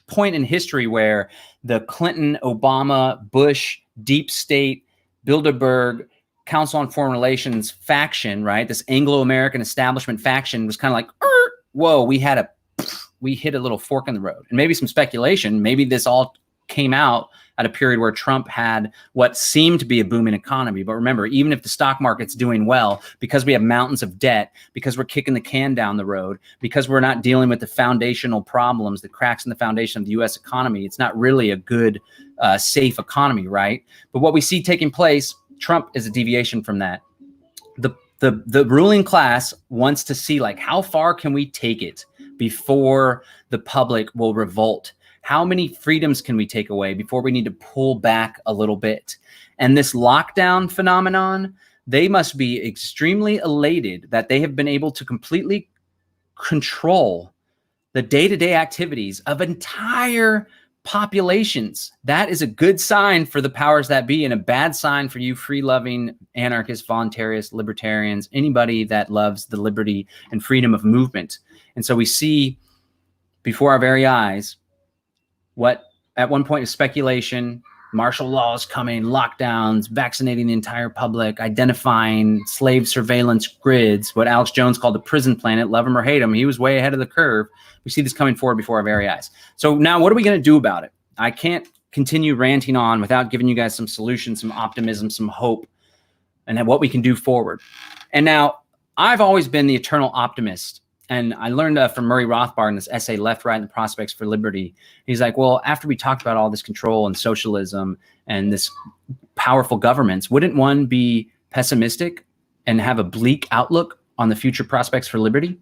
point in history where the Clinton, Obama, Bush, deep state, Bilderberg, Council on Foreign Relations faction, right? This Anglo-American establishment faction was kind of like, whoa, we hit a little fork in the road. And maybe some speculation, maybe this all came out at a period where Trump had what seemed to be a booming economy. But remember, even if the stock market's doing well, because we have mountains of debt, because we're kicking the can down the road, because we're not dealing with the foundational problems, the cracks in the foundation of the U.S. economy, it's not really a good, safe economy, right? But what we see taking place, Trump is a deviation from that. The ruling class wants to see, like, how far can we take it before the public will revolt? How many freedoms can we take away before we need to pull back a little bit? And this lockdown phenomenon, they must be extremely elated that they have been able to completely control the day-to-day activities of entire populations. That is a good sign for the powers that be, and a bad sign for you free-loving anarchists, voluntarists, libertarians, anybody that loves the liberty and freedom of movement. And so we see before our very eyes what at one point is speculation, martial laws coming, lockdowns, vaccinating the entire public, identifying slave surveillance grids, what Alex Jones called the prison planet, love him or hate him. He was way ahead of the curve. We see this coming forward before our very eyes. So now what are we going to do about it? I can't continue ranting on without giving you guys some solutions, some optimism, some hope, and what we can do forward. And now I've always been the eternal optimist. And I learned from Murray Rothbard in this essay, Left, Right, and the Prospects for Liberty. He's like, well, after we talked about all this control and socialism and this powerful governments, wouldn't one be pessimistic and have a bleak outlook on the future prospects for liberty?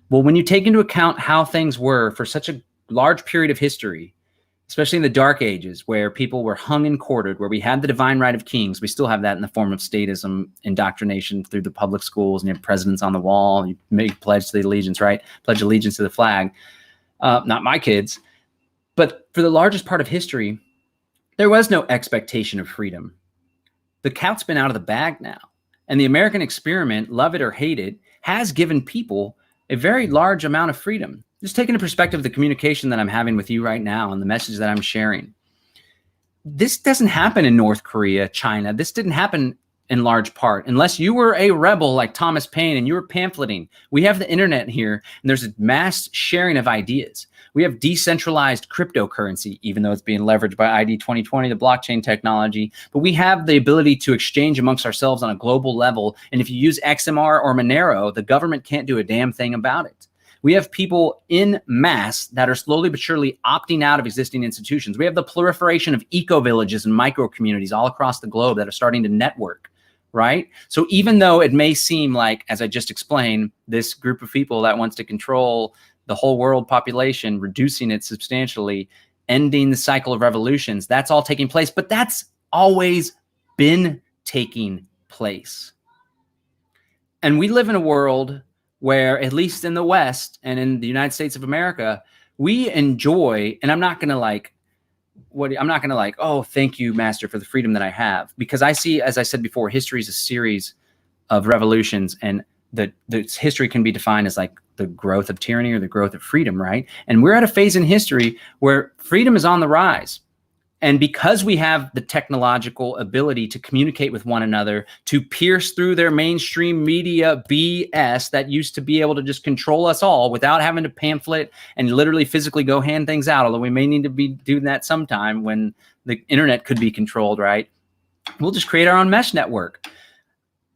Well, when you take into account how things were for such a large period of history, especially in the Dark Ages, where people were hung and quartered, where we had the divine right of kings. We still have that in the form of statism, indoctrination through the public schools, and you have presidents on the wall. You make pledge to the allegiance, right? Pledge allegiance to the flag. Not my kids. But for the largest part of history, there was no expectation of freedom. The cat's been out of the bag now. And the American experiment, love it or hate it, has given people a very large amount of freedom. Just taking a perspective of the communication that I'm having with you right now and the message that I'm sharing. This doesn't happen in North Korea, China. This didn't happen in large part, unless you were a rebel like Thomas Paine and you were pamphleting. We have the internet here, and there's a mass sharing of ideas. We have decentralized cryptocurrency, even though it's being leveraged by ID 2020, the blockchain technology. But we have the ability to exchange amongst ourselves on a global level. And if you use XMR or Monero, the government can't do a damn thing about it. We have people in mass that are slowly but surely opting out of existing institutions. We have the proliferation of eco-villages and micro-communities all across the globe that are starting to network, right? So even though it may seem like, as I just explained, this group of people that wants to control the whole world population, reducing it substantially, ending the cycle of revolutions, that's all taking place, but that's always been taking place. And we live in a world where, at least in the West and in the United States of America, we enjoy, and I'm not going to I'm not going to like, oh, thank you, master, for the freedom that I have, because I see, as I said before, history is a series of revolutions, and the history can be defined as like the growth of tyranny or the growth of freedom, right? And we're at a phase in history where freedom is on the rise. And because we have the technological ability to communicate with one another, to pierce through their mainstream media BS that used to be able to just control us all without having to pamphlet and literally physically go hand things out, although we may need to be doing that sometime when the internet could be controlled, right? We'll just create our own mesh network.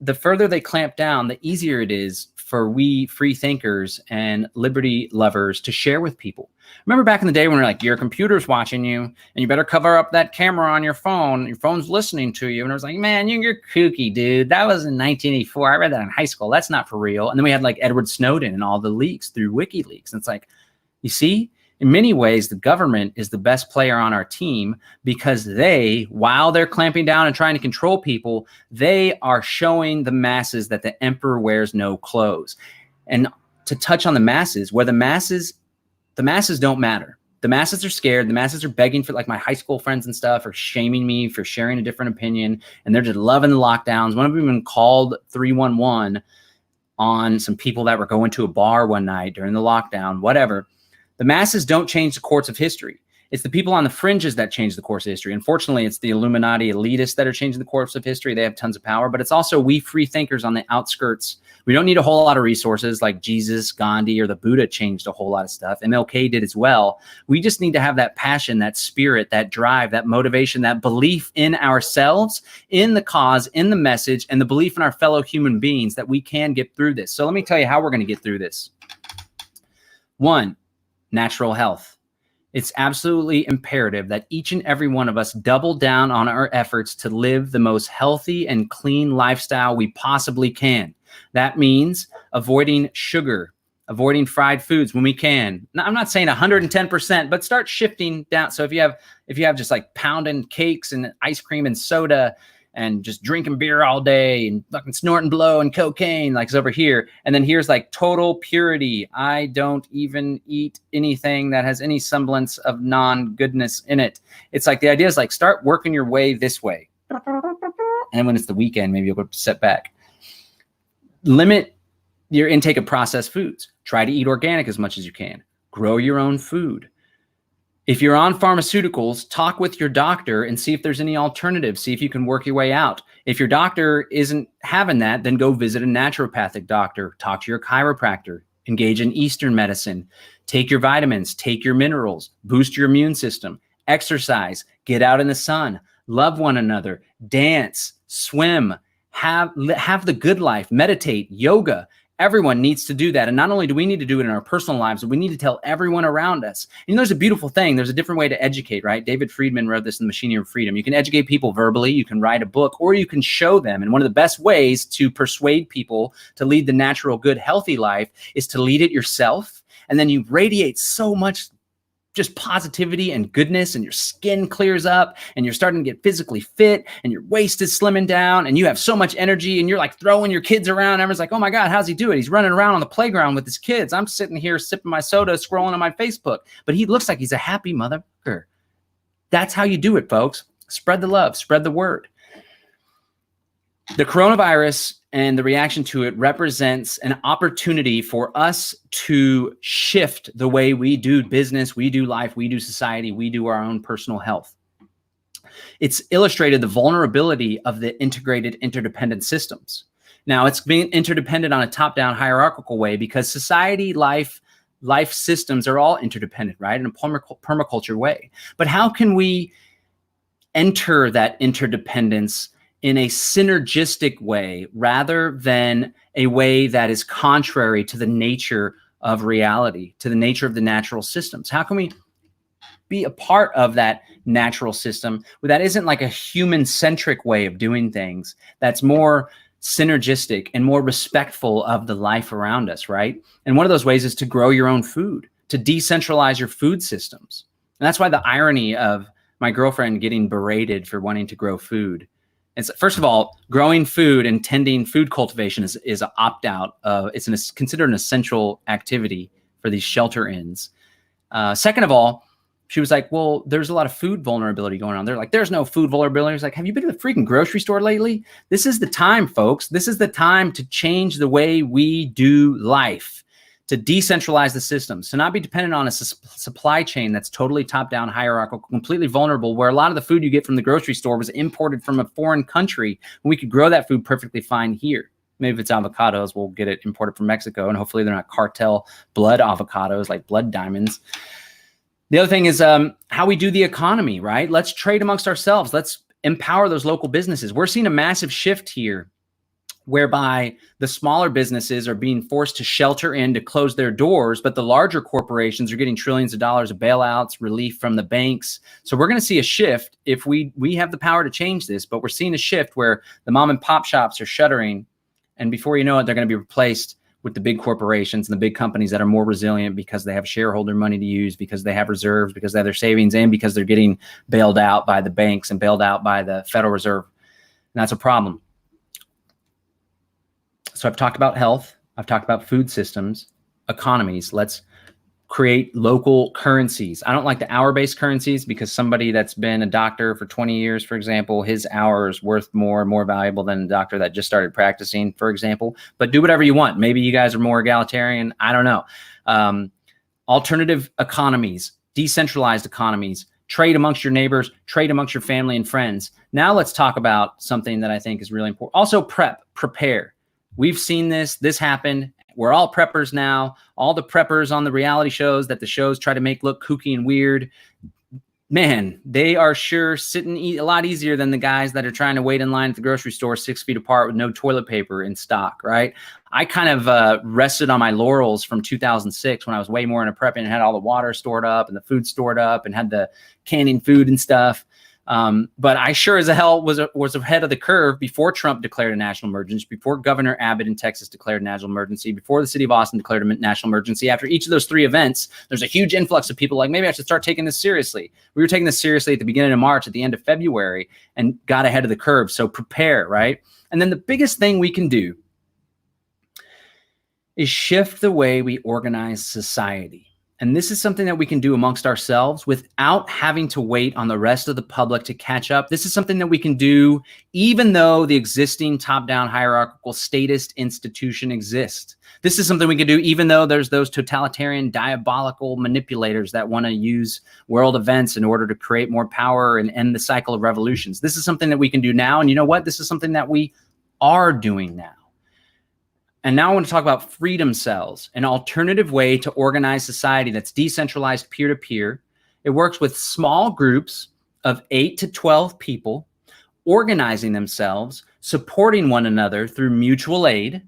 The further they clamp down, the easier it is for we free thinkers and liberty lovers to share with people. Remember back in the day when we're like, your computer's watching you and you better cover up that camera on your phone. Your phone's listening to you. And it was like, man, you're kooky, dude. That was in 1984. I read that in high school. That's not for real. And then we had like Edward Snowden and all the leaks through WikiLeaks. And it's like, you see, in many ways, the government is the best player on our team because they, while they're clamping down and trying to control people, they are showing the masses that the emperor wears no clothes. And to touch on the masses, where the masses don't matter. The masses are scared. The masses are begging for, like my high school friends and stuff are shaming me for sharing a different opinion. And they're just loving the lockdowns. One of them even called 311 on some people that were going to a bar one night during the lockdown, whatever. The masses don't change the course of history. It's the people on the fringes that change the course of history. Unfortunately, it's the Illuminati elitists that are changing the course of history. They have tons of power, but it's also we free thinkers on the outskirts. We don't need a whole lot of resources like Jesus, Gandhi, or the Buddha changed a whole lot of stuff. MLK did as well. We just need to have that passion, that spirit, that drive, that motivation, that belief in ourselves, in the cause, in the message, and the belief in our fellow human beings that we can get through this. So let me tell you how we're going to get through this. 1, natural health. It's absolutely imperative that each and every one of us double down on our efforts to live the most healthy and clean lifestyle we possibly can. That means avoiding sugar, avoiding fried foods when we can. Now, I'm not saying 110%, but start shifting down. So if you have just like pounding cakes and ice cream and soda and just drinking beer all day and fucking snorting blow and cocaine, like it's over here. And then here's like total purity. I don't even eat anything that has any semblance of non-goodness in it. It's like the idea is like start working your way this way. And when it's the weekend, maybe you'll go set back. Limit your intake of processed foods. Try to eat organic as much as you can. Grow your own food. If you're on pharmaceuticals, talk with your doctor and see if there's any alternatives. See if you can work your way out. If your doctor isn't having that, then go visit a naturopathic doctor. Talk to your chiropractor. Engage in Eastern medicine. Take your vitamins. Take your minerals. Boost your immune system. Exercise. Get out in the sun. Love one another. Dance. Swim. Have the good life. Meditate. Yoga. Everyone needs to do that. And not only do we need to do it in our personal lives, but we need to tell everyone around us. And there's a beautiful thing. There's a different way to educate, right? David Friedman wrote this in The Machinery of Freedom. You can educate people verbally, you can write a book, or you can show them. And one of the best ways to persuade people to lead the natural, good, healthy life is to lead it yourself. And then you radiate so much just positivity and goodness, and your skin clears up, and you're starting to get physically fit, and your waist is slimming down, and you have so much energy, and you're like throwing your kids around. Everyone's like, oh my God, how's he do it? He's running around on the playground with his kids. I'm sitting here sipping my soda, scrolling on my Facebook, but he looks like he's a happy motherfucker. That's how you do it, folks. Spread the love, spread the word. The coronavirus and the reaction to it represents an opportunity for us to shift the way we do business, we do life, we do society, we do our own personal health. It's illustrated the vulnerability of the integrated interdependent systems. Now, it's being interdependent on a top-down hierarchical way because society, life systems are all interdependent, right? In a permaculture way. But how can we enter that interdependence in a synergistic way rather than a way that is contrary to the nature of reality, to the nature of the natural systems? How can we be a part of that natural system that isn't like a human-centric way of doing things, that's more synergistic and more respectful of the life around us, right? And one of those ways is to grow your own food, to decentralize your food systems. And that's why the irony of my girlfriend getting berated for wanting to grow food. It's, first of all, growing food and tending food cultivation is an opt-out. It's considered an essential activity for these shelter-ins. Second of all, she was like, well, there's a lot of food vulnerability going on. They're like, there's no food vulnerability. I was like, have you been to the freaking grocery store lately? This is the time, folks. This is the time to change the way we do life, to decentralize the systems, to not be dependent on a supply chain that's totally top-down, hierarchical, completely vulnerable, where a lot of the food you get from the grocery store was imported from a foreign country, and we could grow that food perfectly fine here. Maybe if it's avocados, we'll get it imported from Mexico, and hopefully they're not cartel blood avocados like blood diamonds. The other thing is how we do the economy, right? Let's trade amongst ourselves. Let's empower those local businesses. We're seeing a massive shift here whereby the smaller businesses are being forced to shelter in, to close their doors, but the larger corporations are getting trillions of dollars of bailouts, relief from the banks. So we're going to see a shift if we have the power to change this, but we're seeing a shift where the mom and pop shops are shuttering, and before you know it, they're going to be replaced with the big corporations and the big companies that are more resilient because they have shareholder money to use, because they have reserves, because they have their savings, and because they're getting bailed out by the banks and bailed out by the Federal Reserve. And that's a problem. So I've talked about health. I've talked about food systems, economies. Let's create local currencies. I don't like the hour-based currencies because somebody that's been a doctor for 20 years, for example, his hour is worth more valuable than a doctor that just started practicing, for example. But do whatever you want. Maybe you guys are more egalitarian. I don't know. Alternative economies, decentralized economies, trade amongst your neighbors, trade amongst your family and friends. Now let's talk about something that I think is really important. Also prepare. We've seen this happen. We're all preppers now. All the preppers on the reality shows that the shows try to make look kooky and weird, man, they are sure sitting a lot easier than the guys that are trying to wait in line at the grocery store 6 feet apart with no toilet paper in stock, right? I kind of rested on my laurels from 2006 when I was way more into prepping and had all the water stored up and the food stored up and had the canning food and stuff. But I sure as hell was ahead of the curve before Trump declared a national emergency, before Governor Abbott in Texas declared a national emergency, before the city of Austin declared a national emergency. After each of those three events, there's a huge influx of people like, maybe I should start taking this seriously. We were taking this seriously at the beginning of March, at the end of February, and got ahead of the curve. So prepare, right? And then the biggest thing we can do is shift the way we organize society. And this is something that we can do amongst ourselves without having to wait on the rest of the public to catch up. This is something that we can do even though the existing top-down hierarchical statist institution exists. This is something we can do even though there's those totalitarian, diabolical manipulators that want to use world events in order to create more power and end the cycle of revolutions. This is something that we can do now. And you know what? This is something that we are doing now. And now I want to talk about freedom cells, an alternative way to organize society that's decentralized peer-to-peer. It works with small groups of 8 to 12 people organizing themselves, supporting one another through mutual aid.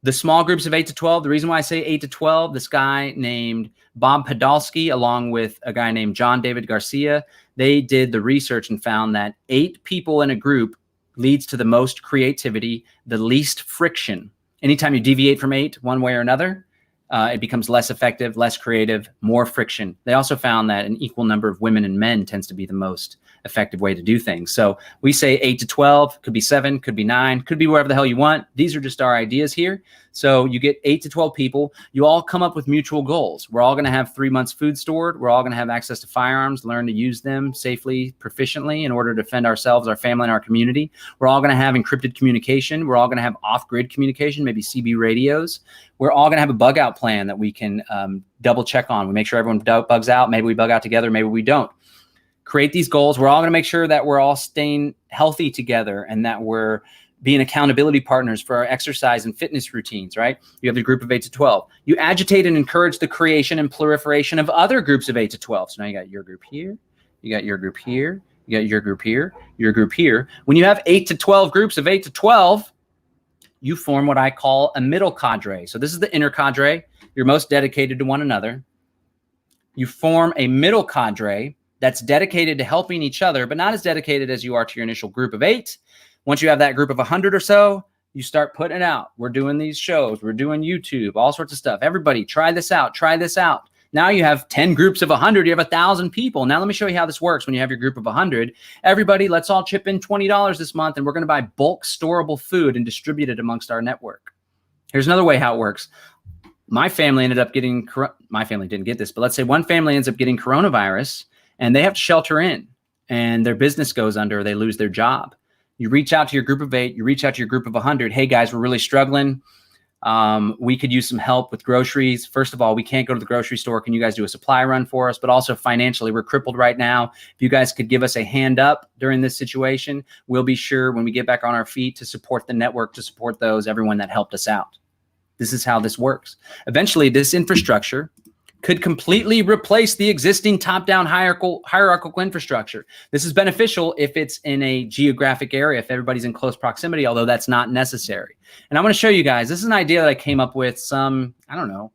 The small groups of 8 to 12, the reason why I say 8 to 12, this guy named Bob Podolsky, along with a guy named John David Garcia, they did the research and found that 8 people in a group leads to the most creativity, the least friction. Anytime you deviate from 8 one way or another, it becomes less effective, less creative, more friction. They also found that an equal number of women and men tends to be the most effective way to do things. So we say 8 to 12, could be 7, could be 9, could be wherever the hell you want. These are just our ideas here. So you get 8 to 12 people. You all come up with mutual goals. We're all going to have 3 months food stored. We're all going to have access to firearms, learn to use them safely, proficiently in order to defend ourselves, our family, and our community. We're all going to have encrypted communication. We're all going to have off-grid communication, maybe CB radios. We're all going to have a bug out plan that we can double check on. We make sure everyone bugs out. Maybe we bug out together. Maybe we don't. Create these goals. We're all going to make sure that we're all staying healthy together and that we're being accountability partners for our exercise and fitness routines, right? You have the group of 8 to 12. You agitate and encourage the creation and proliferation of other groups of 8 to 12. So now you got your group here, you got your group here, you got your group here, your group here. When you have 8 to 12 groups of 8 to 12, you form what I call a middle cadre. So this is the inner cadre. You're most dedicated to one another. You form a middle cadre that's dedicated to helping each other, but not as dedicated as you are to your initial group of 8. Once you have that group of 100 or so, you start putting it out. We're doing these shows. We're doing YouTube, all sorts of stuff. Everybody, try this out. Try this out. Now you have 10 groups of 100. You have 1,000 people. Now let me show you how this works when you have your group of 100. Everybody, let's all chip in $20 this month, and we're going to buy bulk storable food and distribute it amongst our network. Here's another way how it works. My family ended up getting my family didn't get this, but let's say one family ends up getting coronavirus and they have to shelter in and their business goes under, or they lose their job. You reach out to your group of 8, you reach out to your group of 100. Hey guys, we're really struggling. We could use some help with groceries. First of all, we can't go to the grocery store. Can you guys do a supply run for us? But also financially, we're crippled right now. If you guys could give us a hand up during this situation, we'll be sure when we get back on our feet to support the network, to support everyone that helped us out. This is how this works. Eventually, this infrastructure could completely replace the existing top-down hierarchical infrastructure. This is beneficial if it's in a geographic area, if everybody's in close proximity, although that's not necessary. And I'm going to show you guys, this is an idea that I came up with some, I don't know,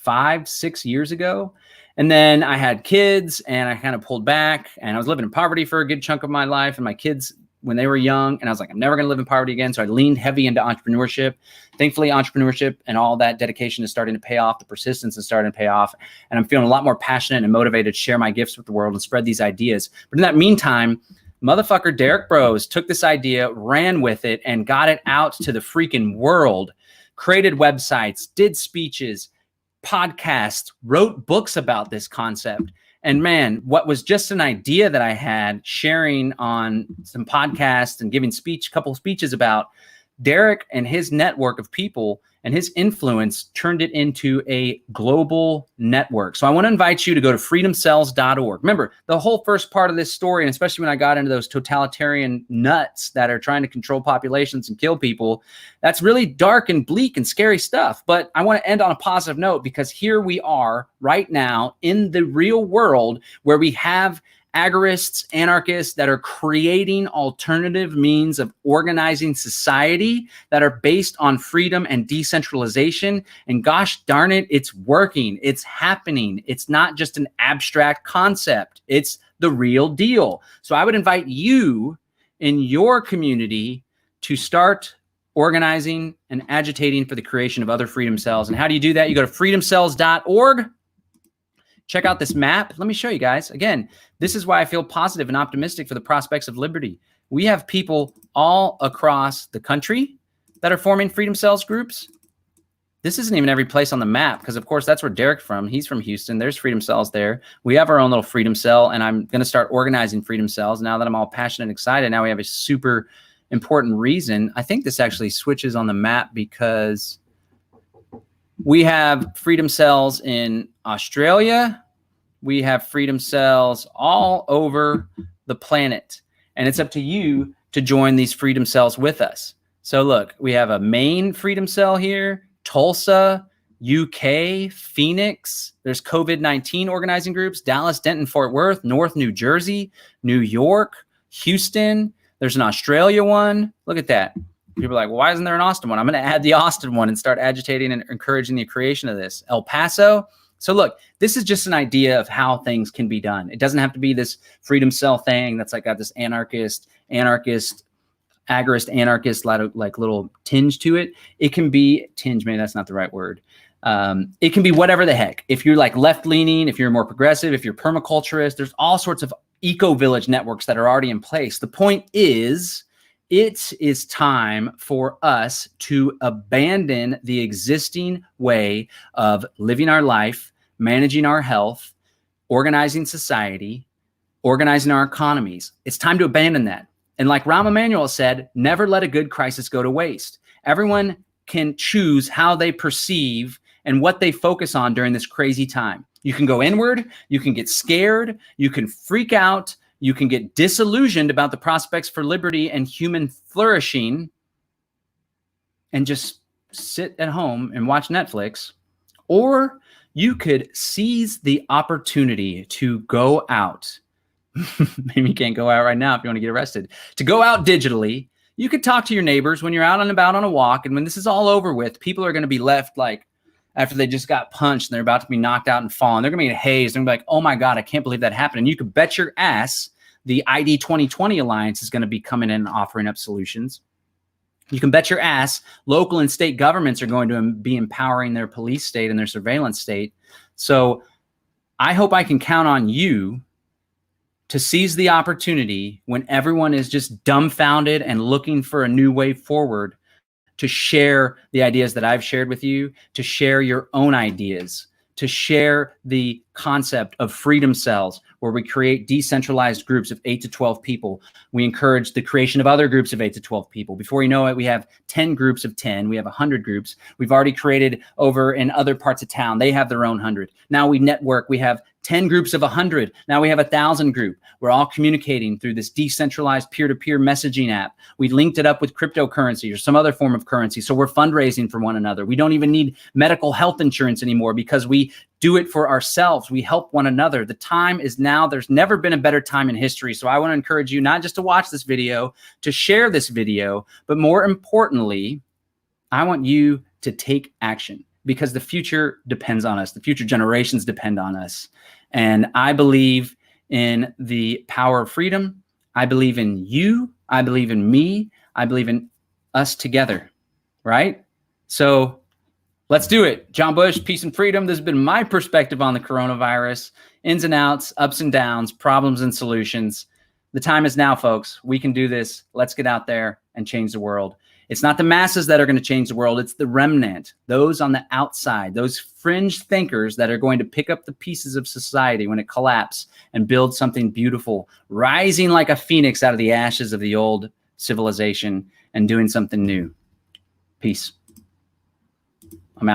5-6 years ago. And then I had kids and I kind of pulled back, and I was living in poverty for a good chunk of my life. And my kids, when they were young, and I was like, I'm never going to live in poverty again. So I leaned heavy into entrepreneurship. Thankfully, entrepreneurship and all that dedication is starting to pay off. The persistence is starting to pay off. And I'm feeling a lot more passionate and motivated to share my gifts with the world and spread these ideas. But in that meantime, motherfucker Derek Bros took this idea, ran with it, and got it out to the freaking world, created websites, did speeches, podcasts, wrote books about this concept. And man, what was just an idea that I had, sharing on some podcasts and giving a couple of speeches about, Derek and his network of people and his influence turned it into a global network. So I want to invite you to go to freedomcells.org. Remember, the whole first part of this story, and especially when I got into those totalitarian nuts that are trying to control populations and kill people, that's really dark and bleak and scary stuff. But I want to end on a positive note, because here we are right now in the real world where we have agorists, anarchists that are creating alternative means of organizing society that are based on freedom and decentralization. And gosh darn it, it's working. It's happening. It's not just an abstract concept. It's the real deal. So I would invite you in your community to start organizing and agitating for the creation of other freedom cells. And how do you do that? You go to freedomcells.org. Check out this map. Let me show you guys. Again, this is why I feel positive and optimistic for the prospects of liberty. We have people all across the country that are forming freedom cells groups. This isn't even every place on the map, because of course that's where Derek's from. He's from Houston. There's freedom cells there. We have our own little freedom cell, and I'm going to start organizing freedom cells now that I'm all passionate and excited. Now we have a super important reason. I think this actually switches on the map because we have freedom cells in Australia. We have freedom cells all over the planet. And it's up to you to join these freedom cells with us. So look, we have a Maine freedom cell here, Tulsa, UK, Phoenix. There's COVID-19 organizing groups, Dallas, Denton, Fort Worth, North New Jersey, New York, Houston. There's an Australia one. Look at that. People are like, well, why isn't there an Austin one? I'm going to add the Austin one and start agitating and encouraging the creation of this. El Paso. So look, this is just an idea of how things can be done. It doesn't have to be this freedom cell thing that's like got this agorist, anarchist, like little tinge to it. It can be tinge, maybe that's not the right word. It can be whatever the heck. If you're like left-leaning, if you're more progressive, if you're permaculturist, there's all sorts of eco-village networks that are already in place. The point is, it is time for us to abandon the existing way of living our life, managing our health, organizing society, organizing our economies. It's time to abandon that. And like Rahm Emanuel said, never let a good crisis go to waste. Everyone can choose how they perceive and what they focus on during this crazy time. You can go inward, you can get scared, you can freak out, you can get disillusioned about the prospects for liberty and human flourishing and just sit at home and watch Netflix. Or you could seize the opportunity to go out. Maybe you can't go out right now if you want to get arrested. To go out digitally. You could talk to your neighbors when you're out and about on a walk. And when this is all over with, people are going to be left like after they just got punched and they're about to be knocked out and fallen. They're going to be in a haze. They're going to be like, oh my God, I can't believe that happened. And you could bet your ass the ID 2020 Alliance is going to be coming in and offering up solutions. You can bet your ass local and state governments are going to be empowering their police state and their surveillance state. So I hope I can count on you to seize the opportunity when everyone is just dumbfounded and looking for a new way forward, to share the ideas that I've shared with you, to share your own ideas, to share the concept of freedom cells, where we create decentralized groups of 8 to 12 people. We encourage the creation of other groups of 8 to 12 people. Before you know it, we have 10 groups of 10. We have 100 groups. We've already created over in other parts of town. They have their own 100. Now we network. We have 10 groups of 100. Now we have 1,000 group. We're all communicating through this decentralized peer-to-peer messaging app. We linked it up with cryptocurrency or some other form of currency. So we're fundraising for one another. We don't even need medical health insurance anymore because we do it for ourselves. We help one another. The time is now. There's never been a better time in history. So I want to encourage you not just to watch this video, to share this video, but more importantly, I want you to take action, because the future depends on us. The future generations depend on us. And I believe in the power of freedom. I believe in you. I believe in me. I believe in us together, right? So let's do it. John Bush, peace and freedom. This has been my perspective on the coronavirus, ins and outs, ups and downs, problems and solutions. The time is now, folks. We can do this. Let's get out there and change the world. It's not the masses that are going to change the world. It's the remnant, those on the outside, those fringe thinkers that are going to pick up the pieces of society when it collapses and build something beautiful, rising like a phoenix out of the ashes of the old civilization and doing something new. Peace.